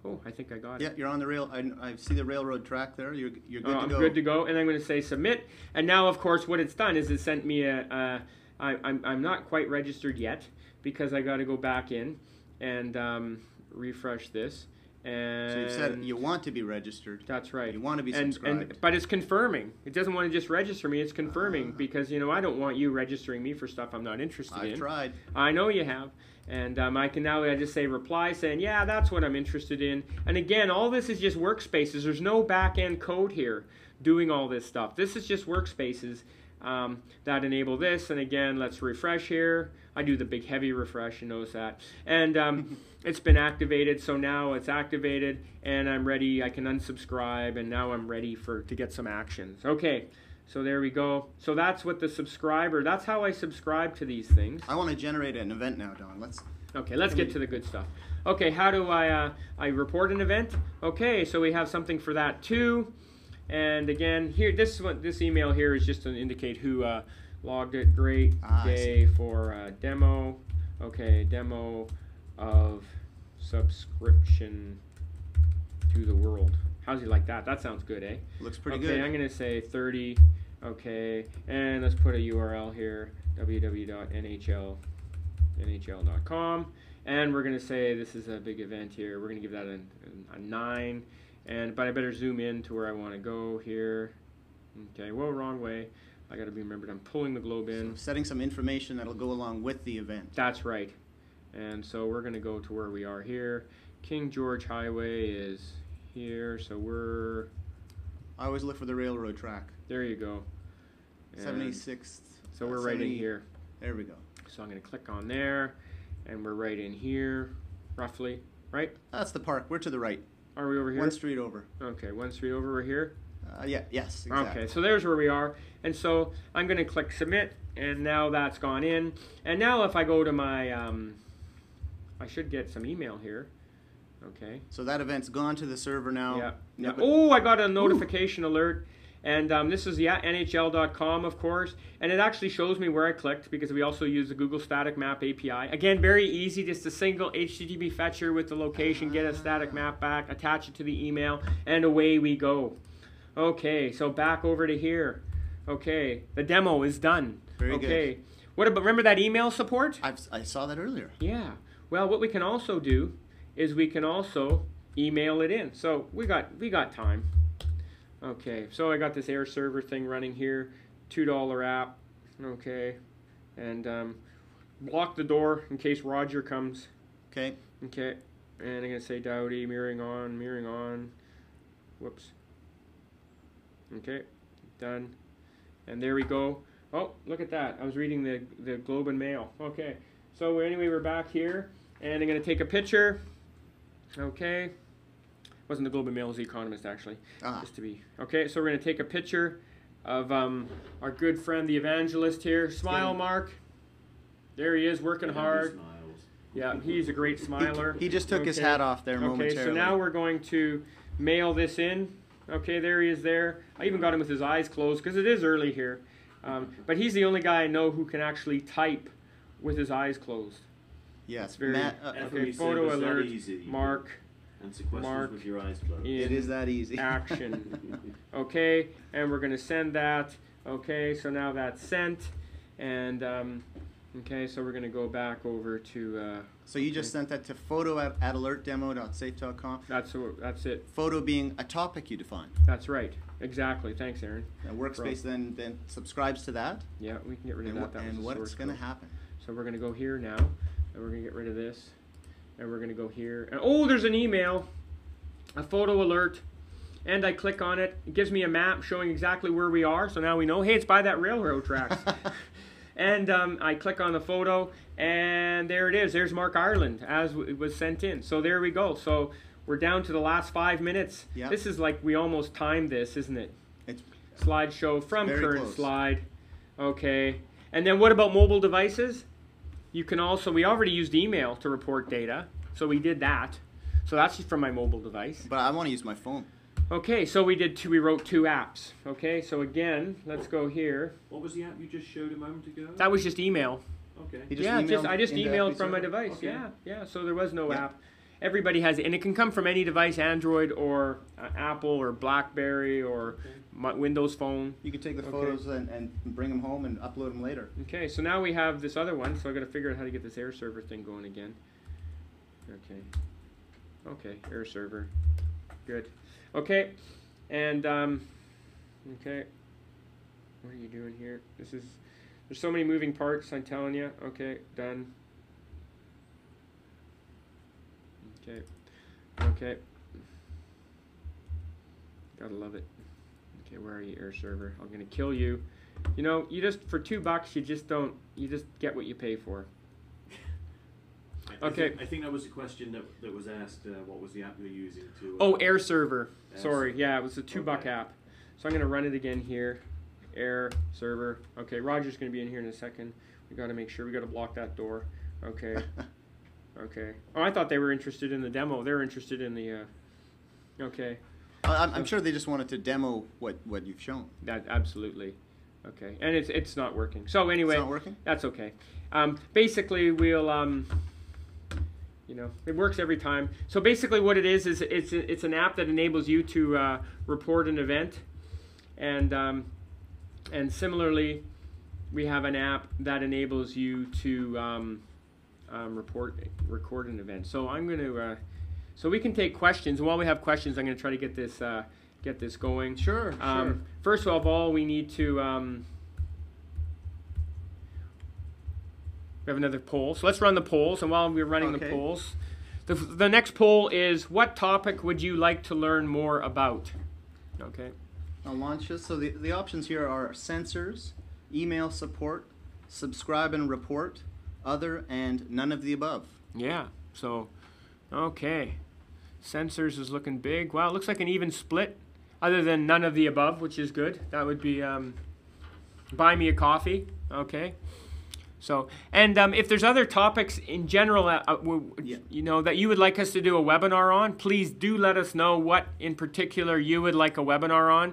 Oh, I think I got it. Yeah, you're on the rail. I see the railroad track there. You're good to go. I'm good to go. And I'm going to say submit. And now, of course, what it's done is it sent me a. I'm not quite registered yet, because I got to go back in and refresh this. And so you've said you want to be registered. That's right. You want to be subscribed. But it's confirming. It doesn't want to just register me. It's confirming because, I don't want you registering me for stuff I'm not interested in. I've tried. I know you have. And I can now just say reply saying, yeah, that's what I'm interested in. And again, all this is just workspaces. There's no back-end code here doing all this stuff. This is just workspaces that enable this. And again, let's refresh here. I do the big heavy refresh, you notice that. And it's been activated, so now it's activated, and I'm ready. I can unsubscribe, and now I'm ready to get some actions. Okay, so there we go. So that's what that's how I subscribe to these things. I want to generate an event now, Don. Let's get to the good stuff. Okay, how do I report an event? Okay, so we have something for that too. And again, here, this email here is just to indicate who logged it. Great day for demo. Okay, demo of subscription to the world. How's he like that? That sounds good, eh? Looks pretty good. Okay, I'm going to say 30. Okay, and let's put a URL here, www.nhl.com. And we're going to say this is a big event here. We're going to give that a 9. But I better zoom in to where I want to go here. Okay, well, wrong way. I got to be remembered. I'm pulling the globe in. So setting some information that'll go along with the event. That's right. And so we're going to go to where we are here. King George Highway is here. So we're... I always look for the railroad track. There you go. 76th. So we're right in here. There we go. So I'm going to click on there. And we're right in here, roughly. Right? That's the park. We're to the right. Are we over here? 1 street over. Okay, 1 street over. We're here? Yes, exactly. Okay, so there's where we are. And so I'm going to click submit, and now that's gone in. And now if I go to my, I should get some email here. Okay. So that event's gone to the server now. Yeah. Yeah. Oh, I got a notification alert. And this is NHL.com, of course. And it actually shows me where I clicked because we also use the Google Static Map API. Again, very easy, just a single HTTP fetcher with the location, get a static map back, attach it to the email, and away we go. Okay, so back over to here. Okay, the demo is done. Very good. Okay, what about, remember that email support? I saw that earlier. Yeah. Well, what we can also do is we can also email it in. So we got time. Okay, so I got this air server thing running here, $2 app. Okay, and block the door in case Roger comes. Okay. Okay, and I'm gonna say Dowdy, mirroring on. Whoops. Okay, done. And there we go. Oh, look at that. I was reading the Globe and Mail. Okay, so anyway, we're back here, and I'm gonna take a picture. Okay. Wasn't the Globe and Mail, it was the Economist, actually. Just to be okay. So we're going to take a picture of our good friend, the evangelist here. Smile, Mark. There he is, working hard. Yeah, he's a great smiler. He just took his hat off there momentarily. Okay, so now we're going to mail this in. Okay, there he is there. I even got him with his eyes closed because it is early here. But he's the only guy I know who can actually type with his eyes closed. Yes, very okay. Photo alert, Mark. Answer questions with your eyes closed. It is that easy. Action. Okay, and we're going to send that. Okay, so now that's sent. And, okay, so we're going to go back over to... so you just sent that to photo@alertdemo.safe.com? That's it. Photo being a topic you define. That's right. Exactly. Thanks, Aaron. And Workspace then subscribes to that? Yeah, we can get rid of that. And what's going to happen? So we're going to go here now, and we're going to get rid of this. And we're going to go here. And oh, there's an email, a photo alert, and I click on it. It gives me a map showing exactly where we are. So now we know, hey, it's by that railroad tracks. And I click on the photo, and there it is. There's Mark Ireland, as it was sent in. So there we go. So we're down to the last 5 minutes. Yep. This is like we almost timed this, isn't it? It's slideshow from current slide. Okay. And then what about mobile devices? You can also, we already used email to report data, so we did that. So that's just from my mobile device. But I want to use my phone. Okay, so we wrote 2 apps. Okay, so again, let's go here. What was the app you just showed a moment ago? That was just email. Okay. I just emailed from my device. Okay. Yeah. So there was no app. Everybody has it, and it can come from any device, Android or Apple or BlackBerry or Windows Phone. You can take the photos and bring them home and upload them later. Okay, so now we have this other one. So I got to figure out how to get this air server thing going again. Okay, air server. Good. Okay, and okay. What are you doing here? There's so many moving parts. I'm telling you. Okay, done. Okay. Gotta love it. Okay, where are you, air server? I'm gonna kill you. You know, you just for $2, you just get what you pay for. I think that was the question that was asked. What was the app you were using to? Oh, air server. Sorry, yeah, it was a $2 app. So I'm gonna run it again here. Air server. Okay, Roger's gonna be in here in a second. We gotta make sure we gotta block that door. Okay. Okay. Oh, I thought they were interested in the demo. They're interested in the. Okay. I'm sure they just wanted to demo what you've shown. That absolutely. Okay, and it's not working. So anyway, it's not working? That's okay. Basically, we'll you know, it works every time. So basically, what it is it's an app that enables you to report an event, and similarly, we have an app that enables you to record an event. So I'm going to, so we can take questions. And while we have questions, I'm going to try to get this going. Sure. First of all, we need to we have another poll. So let's run the polls. And while we're running the polls, the next poll is, what topic would you like to learn more about? Okay. I'll launch this. So the options here are sensors, email support, subscribe and report, other, and none of the above. Yeah, so, okay. Sensors is looking big. Wow, it looks like an even split, other than none of the above, which is good. That would be buy me a coffee. Okay. So, and if there's other topics in general, you know, that you would like us to do a webinar on, please do let us know what in particular you would like a webinar on.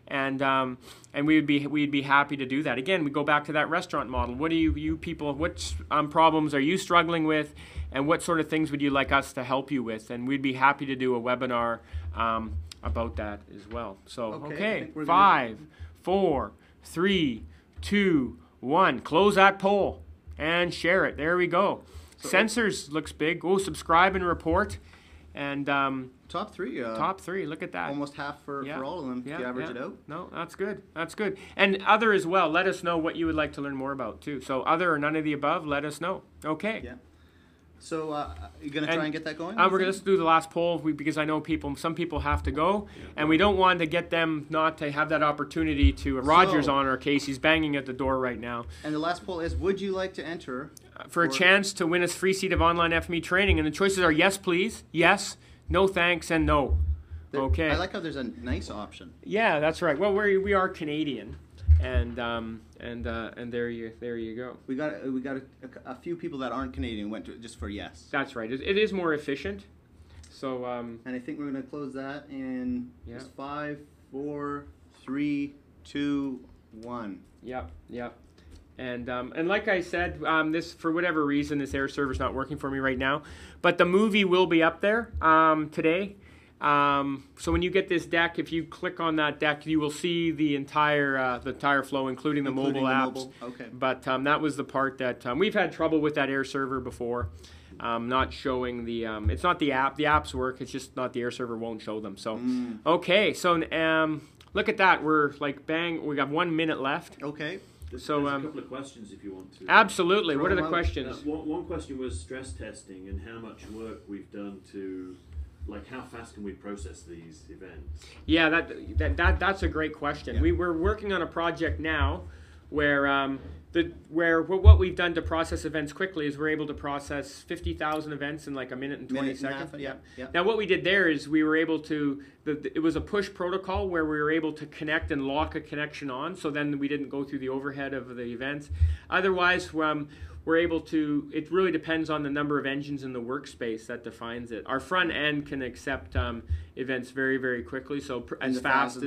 And we'd be happy to do that. Again, we go back to that restaurant model. What do you people, what problems are you struggling with, and what sort of things would you like us to help you with? And we'd be happy to do a webinar about that as well. So, okay, 5, 4, 3, 2, 1. Close that poll and share it. There we go. So, sensors looks big. Go subscribe and report. And top 3. Top 3. Look at that. Almost half for all of them. If you average it out. No, that's good. That's good. And other as well. Let us know what you would like to learn more about too. So other or none of the above. Let us know. Okay. Yeah. So you're gonna try and get that going? We're gonna do the last poll because I know some people have to go, and we don't want to get them not to have that opportunity to. Roger's on our case. He's banging at the door right now. And the last poll is: would you like to enter for a chance to win a free seat of online FME training? And the choices are yes, please, yes, no thanks, and no. Okay. I like how there's a nice option. Yeah, that's right. Well, we are Canadian, and there you go. We got a few people that aren't Canadian went to just for yes. That's right. It is more efficient. So. And I think we're gonna close that in just 5, 4, 3, 2, 1. Yep. And like I said, this, for whatever reason, this air server's not working for me right now, but the movie will be up there today. So when you get this deck, if you click on that deck, you will see the entire flow, including the mobile apps. Okay. But that was the part that we've had trouble with that air server before. Not showing the it's not the app. The apps work. It's just not the air server won't show them. So okay. So look at that. We're like bang. We got 1 minute left. Okay. There's a couple of questions if you want to. Absolutely. What are the questions? One question was stress testing and how much work we've done to, like, how fast can we process these events? Yeah, that's a great question. Yeah. We're working on a project now where what we've done to process events quickly is we're able to process 50,000 events in like a minute and 20 seconds. Yeah. Now what we did there is we were able to, it was a push protocol where we were able to connect and lock a connection on, so then we didn't go through the overhead of the events. Otherwise, we're able to, it really depends on the number of engines in the workspace that defines it. Our front end can accept events very, very quickly, so as fast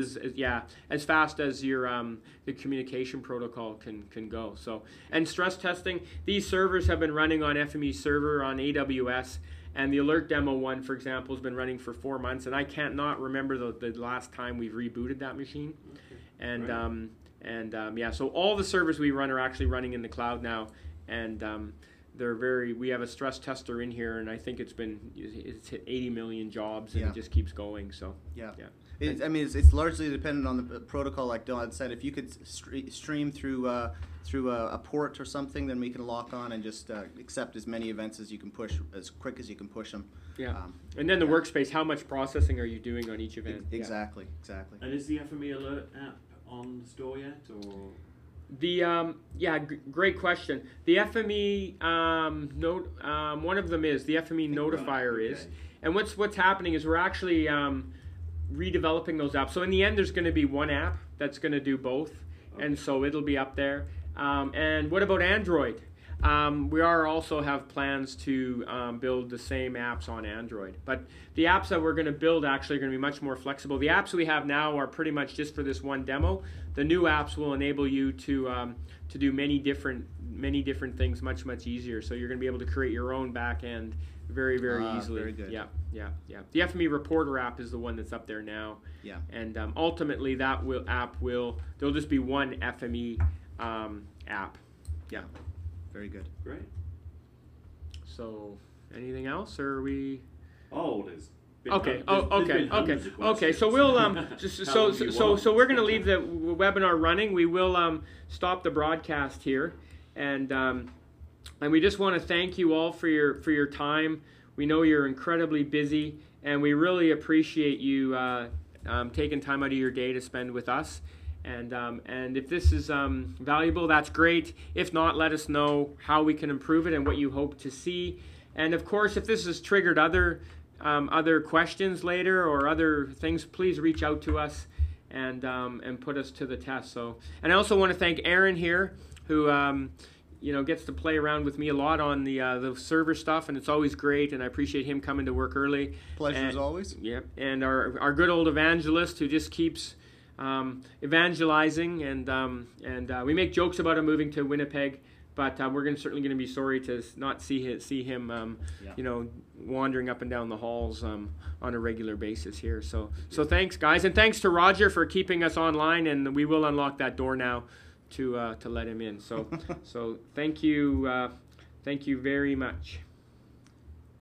as your the communication protocol can go. So, and stress testing, these servers have been running on FME Server on AWS, and the alert demo one, for example, has been running for 4 months, and I can't not remember the last time we've rebooted that machine. Okay. And yeah, so all the servers we run are actually running in the cloud now. And we have a stress tester in here, and I think it's hit 80 million jobs, and it just keeps going. So yeah. It's largely dependent on the protocol, like Don said. If you could stream through a port or something, then we can lock on and just accept as many events as you can push, as quick as you can push them. Yeah. And then the workspace, how much processing are you doing on each event? Exactly. And is the FME Alert app on the store yet, or? Great question. The FME one of them is the FME Notifier is, and what's happening is we're actually redeveloping those apps. So in the end, there's going to be one app that's going to do both, and so it'll be up there. And what about Android? We also have plans to build the same apps on Android, but the apps that we're going to build actually are going to be much more flexible. The apps we have now are pretty much just for this one demo. The new apps will enable you to do many different things much easier. So you're going to be able to create your own back end very easily. Very good. Yeah. The FME Reporter app is the one that's up there now. Yeah. And ultimately there'll just be one FME app. Yeah. Very good. Great. So, anything else, or are we? Oh, there's. Okay. Okay. So we'll so we're going to leave the webinar running. We will stop the broadcast here, and we just want to thank you all for your time. We know you're incredibly busy, and we really appreciate you taking time out of your day to spend with us. And if this is valuable, that's great. If not, let us know how we can improve it and what you hope to see. And of course, if this has triggered other questions later or other things, please reach out to us and put us to the test. So, and I also want to thank Aaron here, who gets to play around with me a lot on the server stuff, and it's always great. And I appreciate him coming to work early. Pleasure as always. Yeah, and our good old evangelist who just keeps evangelizing, and we make jokes about him moving to Winnipeg, but we're certainly going to be sorry to not see him wandering up and down the halls on a regular basis here. So thanks, guys, and thanks to Roger for keeping us online, and we will unlock that door now to let him in. So thank you very much.